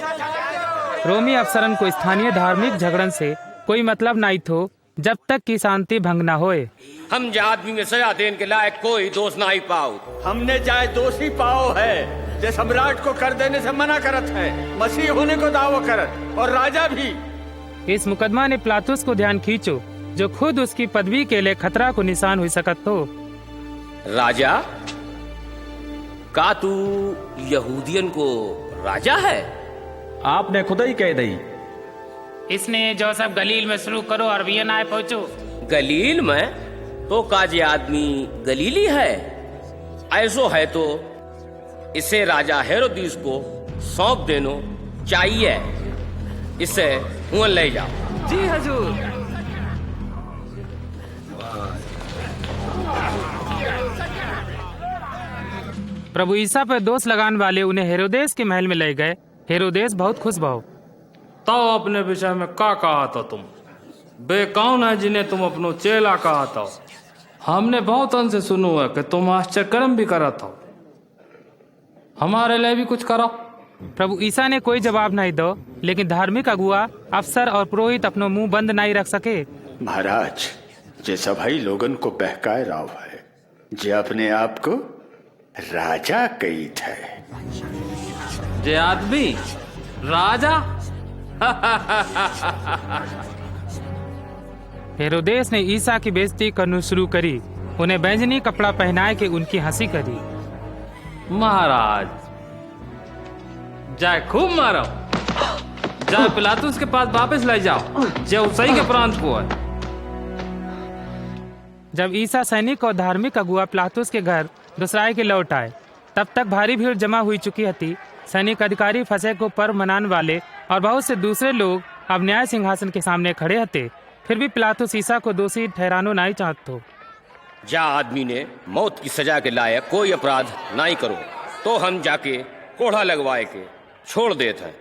रोमी अफसरन को स्थानीय धार्मिक झगड़न से कोई मतलब नहीं थो जब तक की शांति भंग न होए। हम जा आदमी में सजा देने के लायक कोई दोष नहीं पाओ। हमने चाहे दोषी पाओ है, जो सम्राट को कर देने से मना करत है, मसीह होने को दावा करत, और राजा भी। इस मुकदमा ने पिलातुस को ध्यान खींचो, जो खुद उसकी पदवी के लिए खतरा को निशान हुई सकत हो। राजा, का तू यहूदियन को राजा है? आपने खुद ही कह दी। इसने जो सब गलील में शुरू करो और वियन आए पहुंचो। गलील में? तो काजे आदमी गलीली है? ऐसो है तो इसे राजा हेरोदिस को सौंप देनो चाहिए। इसे हुआ ले जाओ। जी हजूर। प्रभु ईसा पर दोष लगाने वाले उन्हें हेरोदेस के महल में ले गए। हेरोदेस बहुत खुश भाव। तो अपने विषय में क्या कहा था तुम? वे कौन है जिन्हें तुम अपनो चेला कहा था? हमने बहुत उनसे सुनो है कि तुम आश्चर्यकर्म भी करा था। हमारे लिए भी कुछ करो। प्रभु ईसा ने कोई जवाब नहीं दो, लेकिन धार्मिक अगुआ, अफसर और पुरोहित अपनो मुंह बंद नहीं रख सके। महाराज, जे सभी लोगन को बहकाए राव है, जे अपने आप को राजा कही थे। जे आदमी राजा? हेरोदेस ने ईसा की बेइज्जती करनी शुरू करी, उन्हें बैंजनी कपड़ा पहनाए के उनकी हंसी करी। महाराज, जाए खूब मारो, जाए पिलातुस के पास वापस ले जाओ, जो सही के प्रांत को है। जब ईसा सैनिक और धार्मिक अगुआ पिलातुस के घर दुसराय के लौट आए, तब तक भारी भीड़ जमा हुई चुकी थी। सैनिक अधिकारी फसह को पर्व मनाने वाले और बहुत से दूसरे लोग अब न्याय सिंहासन के सामने खड़े हते। फिर भी पिलातुस ईसा को दोषी ठहरानो नहीं चाहतो। जा आदमी ने मौत की सजा के लायक कोई अपराध नहीं करो, तो हम जाके कोढ़ा लगवाए के छोड़ देते हैं।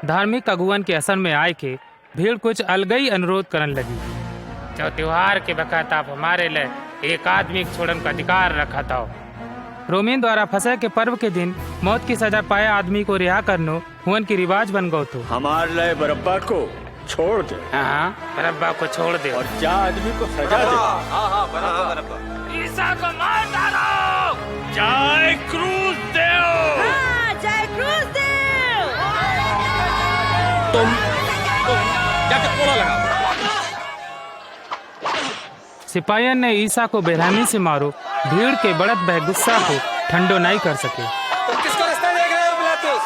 धार्मिक अगुवन के असर में आए के भीड़ कुछ अलगई अनुरोध करने लगी। जो त्योहार के बखत आप हमारे लिए एक आदमी को छोड़न का अधिकार रखा था। रोमिन द्वारा फसह के पर्व के दिन मौत की सजा पाए आदमी को रिहा करनो हुन की रिवाज बन गो तो हमारे लिए बरब्बा को छोड़ दे। हाँ, बरब्बा को छोड़ दे और जा आदमी को सजा दे। हाँ, बरब्बा। ईसा को मार डालो, जय क्रूस देओ। हाँ, जय क्रूस देओ। तुम जाके कोड़ा लगाओ। सिपाहियों ने ईसा को बेरहमी से मारो। भीड़ के बढ़त बह गुस्सा को ठंडो नहीं कर सके। तुम किसको रास्ता देख रहे हो पिलातुस?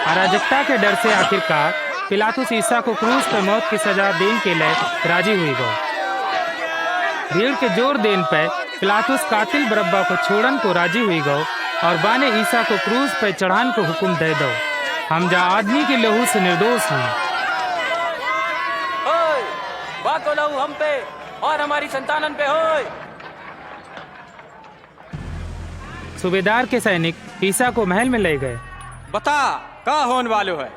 अराजकता के डर से आखिरकार पिलातुस ईसा को क्रूस पर मौत की सजा देने के लिए राजी हुई गो। भीड़ के जोर देने पे पिलातुस कातिल बरब्बा को छोड़न को राजी हुई गो और बाने ईसा को क्रूस पर चढ़ान को हुक्म दे दो। हम जा आदमी के लहू से निर्दोष हैं। बाको लहू हम पे और हमारी संतानन पे होए। सूबेदार के सैनिक ईसा को महल में ले गए। बता का होने वालो है?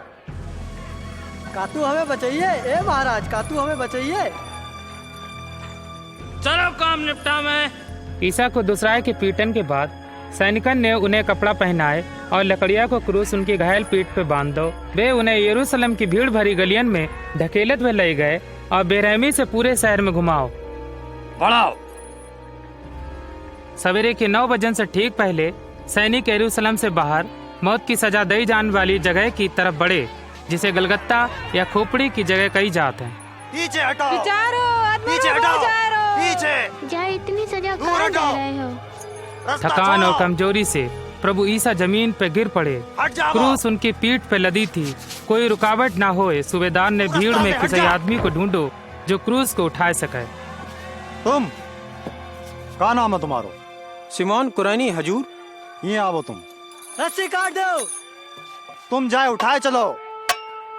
कातू हमें बचाइए, ए महाराज, कातू हमें बचाइए। चलो काम निपटा में। ईसा को दुसराय के पीटन के बाद सैनिकन ने उन्हें कपड़ा पहनाए और लकड़िया को क्रूस उनकी घायल पीठ पे बांध दो। वे उन्हें यरूशलेम की भीड़ भरी गलियन में धकेलत हुए ले गए और बेरहमी से पूरे शहर में घुमाओ बढ़ाओ। सवेरे के 9 बजन से ठीक पहले सैनिक यरूशलेम से बाहर मौत की सजा दी जाने वाली जगह की तरफ बढ़े, जिसे गलगत्ता या खोपड़ी की जगह कही जाते हैं। पीछे हटो, पीछे हटो, पीछे। जा इतनी सजा खा रहे हो। थकान और कमजोरी से प्रभु ईसा जमीन पे गिर पड़े। क्रूस उनकी पीठ पे लदी थी। कोई रुकावट ना होए, सूबेदार ने भीड़ में किसी आदमी को ढूंढो जो क्रूस को उठा सके। तुम का नाम है तुम्हारो? सिमोन कुरैनी हजूर। ये आवो तुम। रस्सी काट दो। तुम जाए उठाए चलो।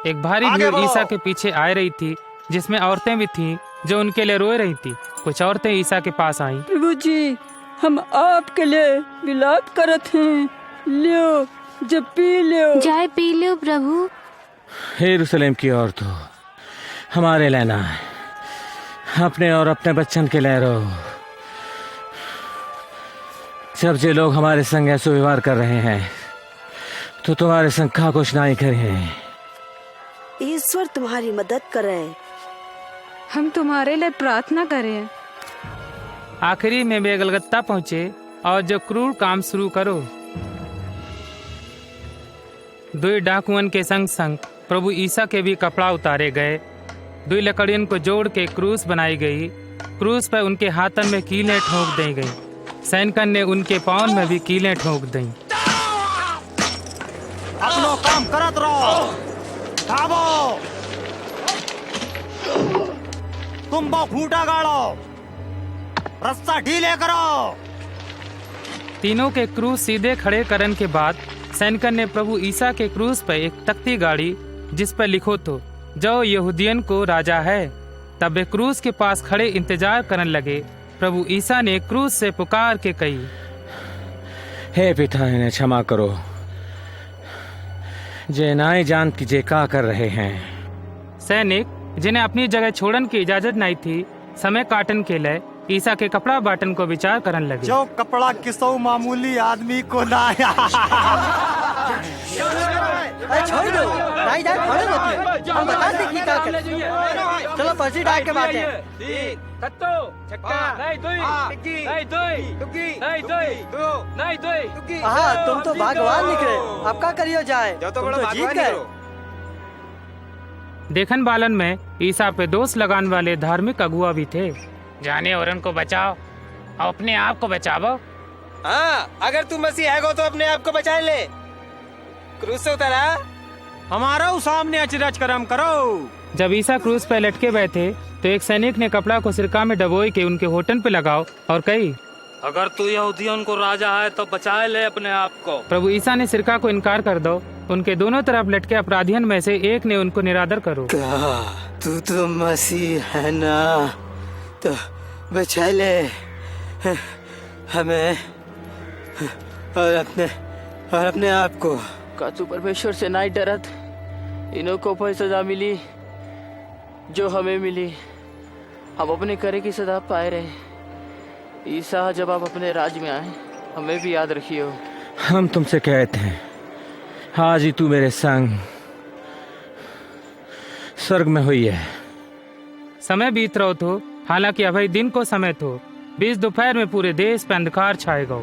एक भारी भीड़ ईसा के पीछे आ रही थी, जिसमें औरतें भी थीं जो उनके लिए रोए रही थी। कुछ औरतें ईसा के पास आईं। प्रभु जी, हम आपके लिए विलाप करत हैं, लियो जब पी लो। जाए पी लो प्रभु। यरूशलेम की औरतों, हमारे लेना है, अपने और अपने बच्चन के ले रहो। जब जे लोग हमारे संग ऐसे व्यवहार कर रहे हैं तो तुम्हारे संग का कुछ नहीं करें। ईश्वर तुम्हारी मदद करे। हम तुम्हारे लिए प्रार्थना करें। आखिरी में वे गलगत्ता पहुंचे और जो क्रूर काम शुरू करो। 2 डाकुअन के संग संग प्रभु ईसा के भी कपड़ा उतारे गए। 2 लकड़ियन को जोड़ के क्रूस बनाई गई। क्रूस पर उनके हाथन में कीलें ठोक दी गई। सैनिकन ने उनके पाँव में भी कीलें ठोक दी। अपनो काम करत रहो। खाबो तुम वो खूंटा गाड़ो, रास्ता ढीले करो। तीनों के क्रूस सीधे खड़े करने के बाद सैनिकन ने प्रभु ईसा के क्रूस पर एक तख्ती गाड़ी, जिस पर लिखो तो जो यहूदियन को राजा है। तब वे क्रूस के पास खड़े इंतजार करने लगे। प्रभु ईसा ने क्रूस से पुकार के कही, हे पिता, इन्हें क्षमा करो, जे नाई जान की जे का कर रहे हैं। सैनिक जिन्हें अपनी जगह छोड़न की इजाजत नहीं थी, समय काटन के लिए ईसा के कपड़ा बाटन को विचार करने लगे। जो कपड़ा किसो मामूली आदमी को ना छोड़ दो, नहीं जाए छोड़ दो, हम बता दें कि क्या करें। चलो पर्ची डाल के बातें। हाँ, तुम तो भगवान निकले, अब क्या करियो जाए, तुम तो जीत गए। देखन बालन में ईसा पे दोष लगाने वाले धार्मिक अगुआ भी थे। जाने और उनको बचाओ और अपने आप को बचाओ। हाँ, अगर तू मसीह है तो अपने आप को बचा ले। क्रूस से उतरा, हमारा सामने अचरज करम करो। जब ईसा क्रूस पे लटके बैठे तो एक सैनिक ने कपड़ा को सिरका में डबोई के उनके होठन पे लगाओ और कही, अगर तू यहूदियों को राजा है तो बचा ले अपने आप को। प्रभु ईसा ने सिरका को इनकार कर दो। उनके दोनों तरफ लटके अपराधियों में से एक ने उनको निरादर करो। तू तो मसीह है ना, तो बचा ले हमें और अपने आप को। का तू परमेश्वर से नहीं डरत? इन्हों को कोई सजा मिली जो हमें मिली, हम अपने करे की सजा पाए रहे। ईसा जब आप अपने राज्य में आए हमें भी याद रखियो। हम तुमसे कहते हैं आज ही तू मेरे संग स्वर्ग में हुई है। समय बीत रहो तो, हालांकि अभी दिन को समय तो, 20 दोपहर में पूरे देश पे अंधकार छाएगा।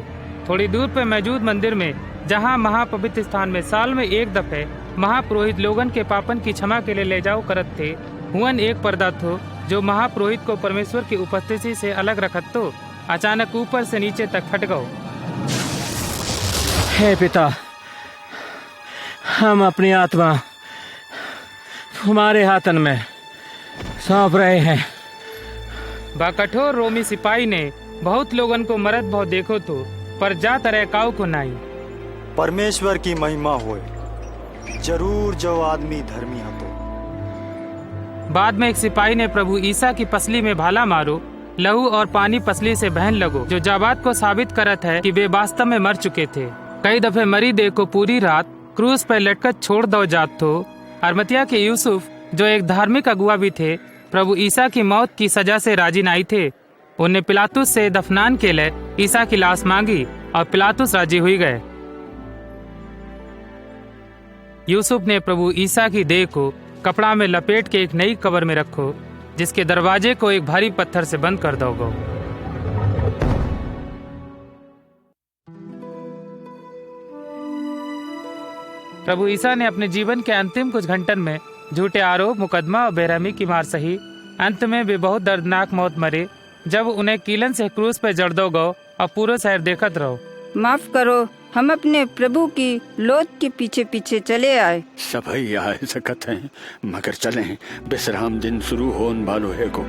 थोड़ी दूर पे मौजूद मंदिर में, जहां महापवित्र स्थान में साल में एक दफे महापुरोहित लोगन के पापन की क्षमा के लिए ले जाओ करत थे, हुन एक पर्दा थो जो महापुरोहित को परमेश्वर की उपस्थिति से अलग रखत तो अचानक ऊपर से नीचे तक फट गओ। हे पिता, हम अपनी आत्मा हमारे हाथन में सौंप रहे हैं। बा कठोर रोमी सिपाही ने बहुत लोगन को मरद बहुत देखो तो, पर जा तरह काऊ को नहीं। परमेश्वर की महिमा होए, जरूर जो आदमी धर्मी हो तो। बाद में एक सिपाही ने प्रभु ईसा की पसली में भाला मारो, लहू और पानी पसली से बहन लगो, जो जाबात को साबित करत है कि वे वास्तव में मर चुके थे। कई दफे मरी दे को पूरी रात क्रूस पर लटकत छोड़ दो जात थो। अरमतिया के यूसुफ जो एक धार्मिक अगुआ भी थे, प्रभु ईसा की मौत की सजा से राजी नहीं थे। उन्हें पिलातुस से दफनान के लिए ईसा की लाश मांगी और पिलातुस राजी हुई गए। यूसुफ ने प्रभु ईसा की देह को कपड़ा में लपेट के एक नई कब्र में रखो, जिसके दरवाजे को एक भारी पत्थर से बंद कर दोगे। प्रभु ईसा ने अपने जीवन के अंतिम कुछ घंटन में झूठे आरोप, मुकदमा और बेरहमी की मार सही। अंत में वे बहुत दर्दनाक मौत मरे, जब उन्हें कीलन से क्रूस पर जड़ दो गो और पूरा शहर देखत रहो। माफ करो, हम अपने प्रभु की लोथ के पीछे पीछे चले आए। सभी आ सकत हैं, मगर चलें, विश्राम दिन शुरू होने वालो है को।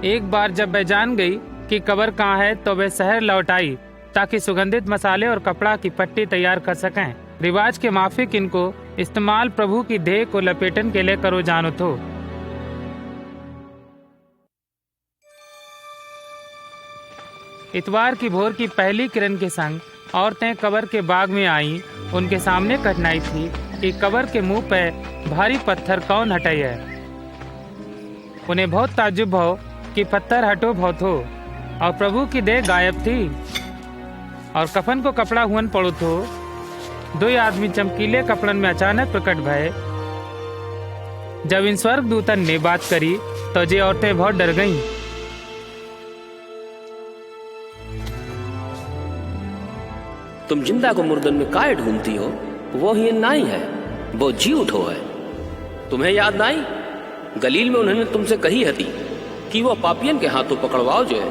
एक बार जब वह जान गई कि कब्र कहाँ है तो वह शहर लौट आई, ताकि सुगंधित मसाले और कपड़ा की पट्टी तैयार कर सकें। रिवाज के माफिक इनको इस्तेमाल प्रभु की देह को लपेटन के लिए करो जानो तो। इतवार की भोर की पहली किरण के संग औरतें कब्र के बाग में आईं। उनके सामने कठिनाई थी कि कब्र के मुंह पे भारी पत्थर कौन हटाई है। उन्हें बहुत ताज्जुब हो कि पत्थर हटो बहुत हो, और प्रभु की देह गायब थी और कफन को कपड़ा हुन पड़ो थो। दो आदमी चमकीले कपड़न में अचानक प्रकट भये। जब इन स्वर्ग दूतन ने बात करी तो ये औरतें बहुत डर गईं। तुम जिंदा को मुर्दन में काहे ढूंढती हो? वो ही नहीं है, वो जी उठो है। तुम्हें याद नहीं, गलील में उन्होंने तुमसे कही हती कि वो पापियन के हाथों पकड़वाओ जो है,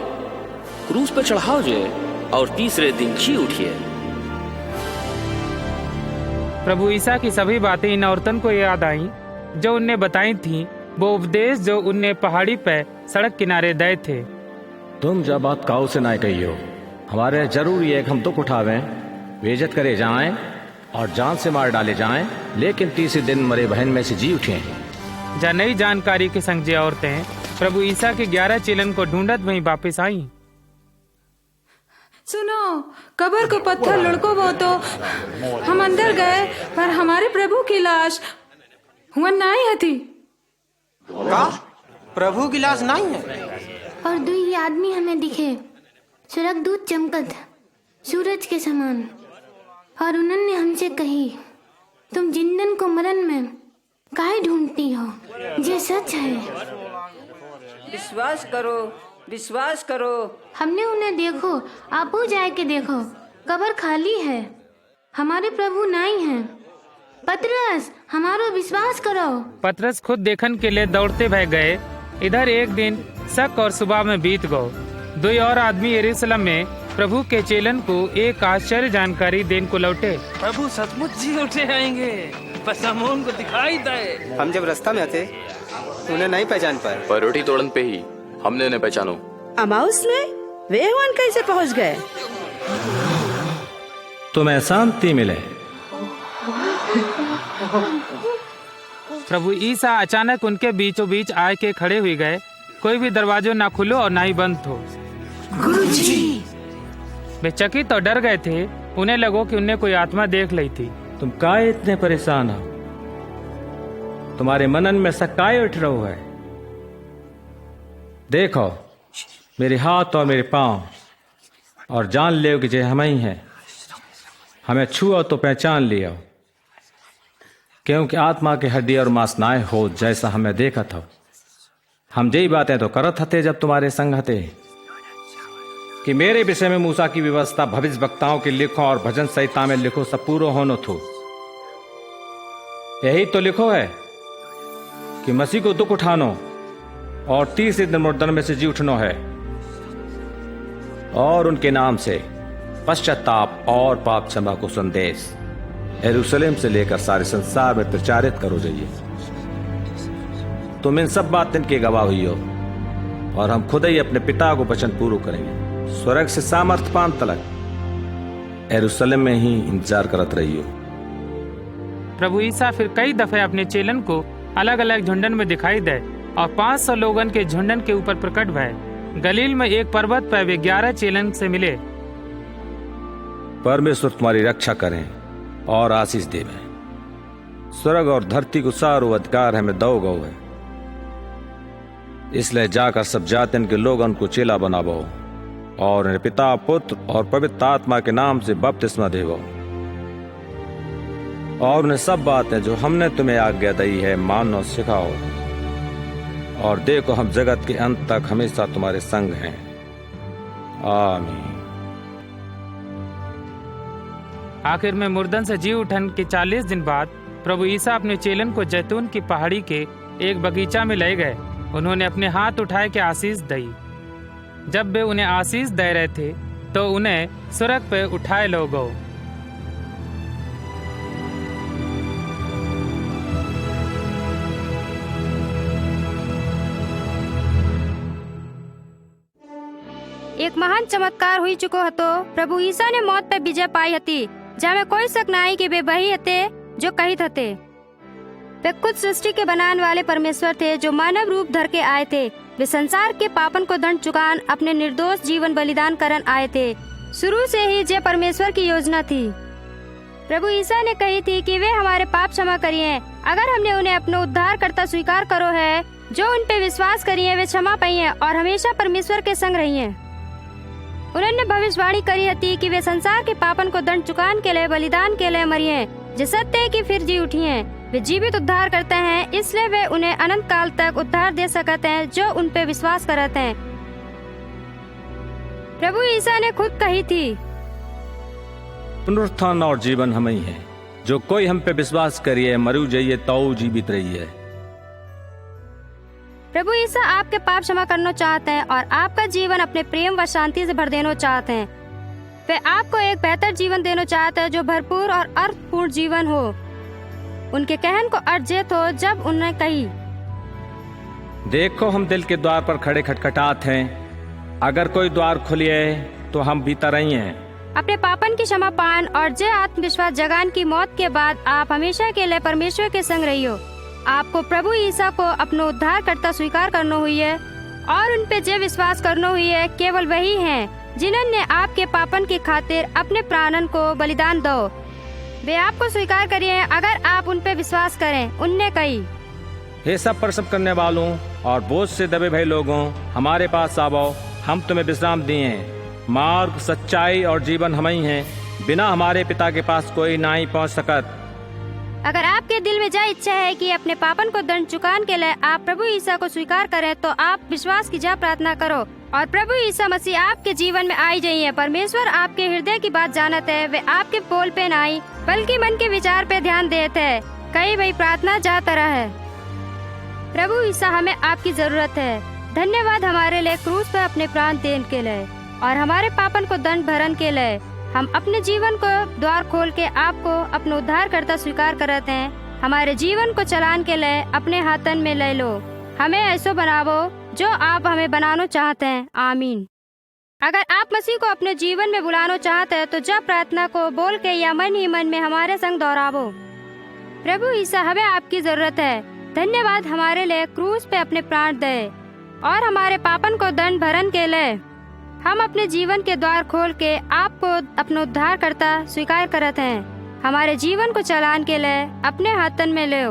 क्रूस पे चढ़ाओ जो है, और तीसरे दिन जी उठिए। प्रभु ईसा की सभी बातें इन औरतन को याद आईं जो उनने बताई थीं, वो उपदेश जो उनने पहाड़ी पे सड़क किनारे दे थे। तुम जब बात काऊ से ना कही हो, हमारे जरूरी है कि हम दुख उठावें, बेइज्जत करे जाएं और जान से मार डाले जाएं, लेकिन तीसरे दिन मरे बहन में से जी उठे। जा नई जानकारी के संग जे औरतें प्रभु ईसा के 11 चेलन को ढूंढत वहीं वापस आईं। सुनो, कब्र को पत्थर लुढ़को वो तो हम अंदर गए पर हमारे प्रभु की लाश हुआ नहीं थी। का प्रभु की लाश नहीं है? और दो ही आदमी हमें दिखे, स्वर्गदूत चमकत सूरज के समान, और उन्होंने हमसे कही, तुम जिंदन को मरण में काहे ढूंढती हो? ये सच है। विश्वास करो, विश्वास करो। हमने उन्हें देखो, आप जाए के देखो, कब्र खाली है, हमारे प्रभु नहीं हैं। पतरस, हमारो विश्वास करो। पतरस खुद देखन के लिए दौड़ते भय गए। इधर एक दिन शक और सुबह में बीत गो। दो और आदमी यरूशलेम में प्रभु के चेलन को एक आश्चर्य जानकारी देने को लौटे। प्रभु सचमुच जी उठे आएंगे, बस हम उनको दिखाई दे। हम जब रास्ता में आते उन्हें नहीं पहचान पाए, पर रोटी तोड़न पे ही हमने उन्हें पहचानो। अमाउस में वे वहां कैसे पहुंच गए? तुम्हें शांति मिले। प्रभु ईसा अचानक उनके बीचों बीच आए के खड़े हुए गए। कोई भी दरवाजो ना खुलो और ना ही बंद हो। गुरुजी, वे चकित और डर गए थे। उन्हें लगो कि उन्हें कोई आत्मा देख ली थी। तुम काहे इतने परेशान हो? तुम्हारे मनन में शक काहे उठ रहा है? देखो मेरे हाथ और मेरे पांव, और जान ले कि जे हम ही हैं। हमें छुओ तो पहचान लियो, क्योंकि आत्मा के हड्डी और मांस नाए हो जैसा हमें देखा था। हम यही बातें तो करत हते जब तुम्हारे संग हते कि मेरे विषय में मूसा की व्यवस्था भविष्य वक्ताओं के लिखो और भजन संहिता में लिखो सब पूरो होनो थो। यही तो लिखो है कि मसीह को दुख उठानो और 30 दिन मुर्दन में से जी उठनो है, और उनके नाम से पश्चाताप और पाप क्षमा को संदेश यरूशलेम से लेकर सारे संसार में प्रचारित करो जाइए। तुम इन सब बातों के गवाह हुई हो, और हम खुद ही अपने पिता को वचन पूरा करेंगे। स्वर्ग से सामर्थ पान तलक यरूशलेम में ही इंतजार करत रही हो। प्रभु ईसा फिर कई दफे अपने चेलन को अलग अलग झुंडन में दिखाई दे और 500 लोगन के झुंडन के ऊपर प्रकट भय। गलील में एक पर्वत पर वे 11 चेलन से मिले। परमेश्वर तुम्हारी रक्षा करें और आशीष देवे। स्वर्ग और धरती को सारो अधिकार हमें दो गौ है, इसलिए जाकर सब जातियों के लोगों को चेला बनावो और उन्हें पिता, पुत्र और पवित्र आत्मा के नाम से बपतिस्मा देवो, और उन्हें सब बातें जो हमने तुम्हें आज्ञा दी है मानो सिखाओ। और देखो हम जगत के अंत तक हमेशा तुम्हारे संग हैं। आमीन। आखिर में मुर्दन से जी उठन के 40 दिन बाद प्रभु ईसा अपने चेलन को जैतून की पहाड़ी के एक बगीचा में ले गए। उन्होंने अपने हाथ उठाए के आशीष दी। जब वे उन्हें आशीष दे रहे थे तो उन्हें स्वर्ग पे उठाए लोगो। एक महान चमत्कार हुई चुको हतो। प्रभु ईसा ने मौत पे विजय पाई हती, जहाँ कोई शक नहीं कि वे वही हते जो कहित हते। वे खुद सृष्टि के बनाने वाले परमेश्वर थे जो मानव रूप धर के आए थे। वे संसार के पापन को दंड चुकान अपने निर्दोष जीवन बलिदान करन आए थे। शुरू से ही ये परमेश्वर की योजना थी। प्रभु ईसा ने कही थी कि वे हमारे पाप क्षमा करिए अगर हमने उन्हें अपना उद्धार करता स्वीकार करो है। जो उन पे विश्वास करिए वे क्षमा पाइए और हमेशा परमेश्वर के संग रहिए। उन्होंने भविष्यवाणी करी हती कि वे संसार के पापन को दंड चुकान के लिए बलिदान के लिए मरिए, जो सत्य है कि फिर जी उठिए। वे जीवित उद्धार करते हैं, इसलिए वे उन्हें अनंत काल तक उद्धार दे सकते हैं जो उन पे विश्वास करते हैं। प्रभु ईसा ने खुद कही थी, पुनरुत्थान और जीवन हम ही है। जो कोई हम पे विश्वास करिए मरू जाइए तो जीवित रहिए। प्रभु ईसा आपके पाप क्षमा करना चाहते हैं और आपका जीवन अपने प्रेम व शांति से भर देना चाहते हैं। वे आपको एक बेहतर जीवन देना चाहते हैं जो भरपूर और अर्थपूर्ण जीवन हो। उनके कहन को अर्जित हो जब उन्होंने कही, देखो हम दिल के द्वार पर खड़े खटखटात हैं, अगर कोई द्वार खुलिए तो हम भीतर ही हैं। अपने पापन की क्षमा पान और जय आत्मविश्वास जगान की मौत के बाद आप हमेशा के लिए परमेश्वर के संग रहियो। आपको प्रभु ईसा को अपना उद्धार करता स्वीकार करना हुई है और उन पे जो विश्वास करना हुई है। केवल वही हैं जिन्होंने आपके पापन के खातिर अपने प्राणन को बलिदान दो। वे आपको स्वीकार करिए अगर आप उन पे विश्वास करें। उनने कही, हे सब प्रसव करने वालों और बोझ से दबे भय लोगों, हमारे पास आवो, हम तुम्हें विश्राम दिए। मार्ग, सच्चाई और जीवन हम ही हैं। बिना हमारे पिता के पास कोई ना ही पहुँच सकत। अगर आपके दिल में जा इच्छा है कि अपने पापन को दंड चुकाने के लिए आप प्रभु ईसा को स्वीकार करें, तो आप विश्वास की जा प्रार्थना करो और प्रभु ईसा मसीह आपके जीवन में आई जाइए। परमेश्वर आपके हृदय की बात जानत है। वे आपके बोल पे नहीं बल्कि मन के विचार पे ध्यान देते है। कई वही प्रार्थना जा तरह है। प्रभु ईसा, हमें आपकी जरूरत है। धन्यवाद हमारे लिए क्रूस पर अपने प्राण देने के लिए और हमारे पापन को दंड भरन के लिए। हम अपने जीवन को द्वार खोल के आपको अपना उद्धारकर्ता स्वीकार करते हैं। हमारे जीवन को चलाने के लिए अपने हाथन में ले लो। हमें ऐसा बनावो जो आप हमें बनाना चाहते हैं। आमीन। अगर आप मसीह को अपने जीवन में बुलाना चाहते हैं तो जब प्रार्थना को बोल के या मन ही मन में हमारे संग दोहरावो। प्रभु ईसा, हमें आपकी जरूरत है। धन्यवाद हमारे लिए क्रूस पे अपने प्राण दे और हमारे पापन को दंड भरन के लिए हम अपने जीवन के द्वार खोल के आपको अपना उद्धारकर्ता स्वीकार करते हैं। हमारे जीवन को चलाने के लिए अपने हाथन में ले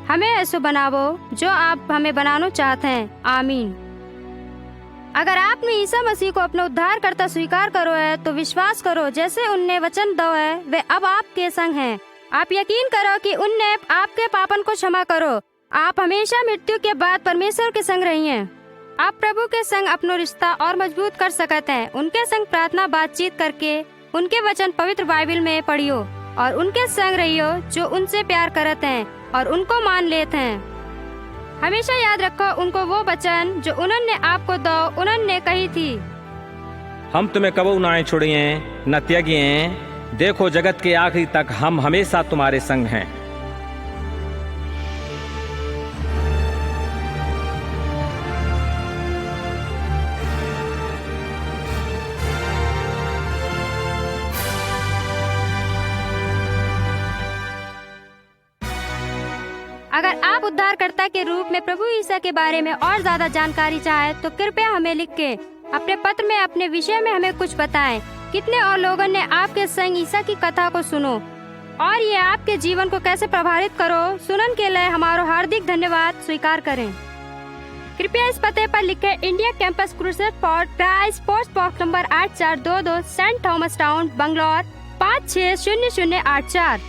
हमें ऐसा बनावो जो आप हमें बनाना चाहते हैं। आमीन। अगर आपने ईसा मसीह को अपना उद्धारकर्ता स्वीकार करो है तो विश्वास करो जैसे उनने वचन दो है वे अब आपके संग हैं। आप यकीन करो कि उनने आपके पापन को क्षमा करो। आप हमेशा मृत्यु के बाद परमेश्वर के संग रहिए। आप प्रभु के संग अपना रिश्ता और मजबूत कर सकते हैं। उनके संग प्रार्थना बातचीत करके उनके वचन पवित्र बाइबल में पढ़ियो और उनके संग रहियो जो उनसे प्यार करते हैं और उनको मान लेते हैं। हमेशा याद रखो उनको वो वचन जो उन्होंने आपको दो उन्होंने कही थी, हम तुम्हें कबू ना छोड़िए न त्यागिए। देखो जगत के आखिरी तक हम हमेशा तुम्हारे संग हैं। अगर आप उद्धारकर्ता के रूप में प्रभु ईसा के बारे में और ज्यादा जानकारी चाहे तो कृपया हमें लिख के अपने पत्र में अपने विषय में हमें कुछ बताएं। कितने और लोगों ने आपके संग ईसा की कथा को सुनो और ये आपके जीवन को कैसे प्रभावित करो सुनन के लिए हमारा हार्दिक धन्यवाद स्वीकार करें। कृपया इस पते पर लिखे India Campus Crusade for Christ, post box number 8422, Saint Thomas Town, Bangalore 560084।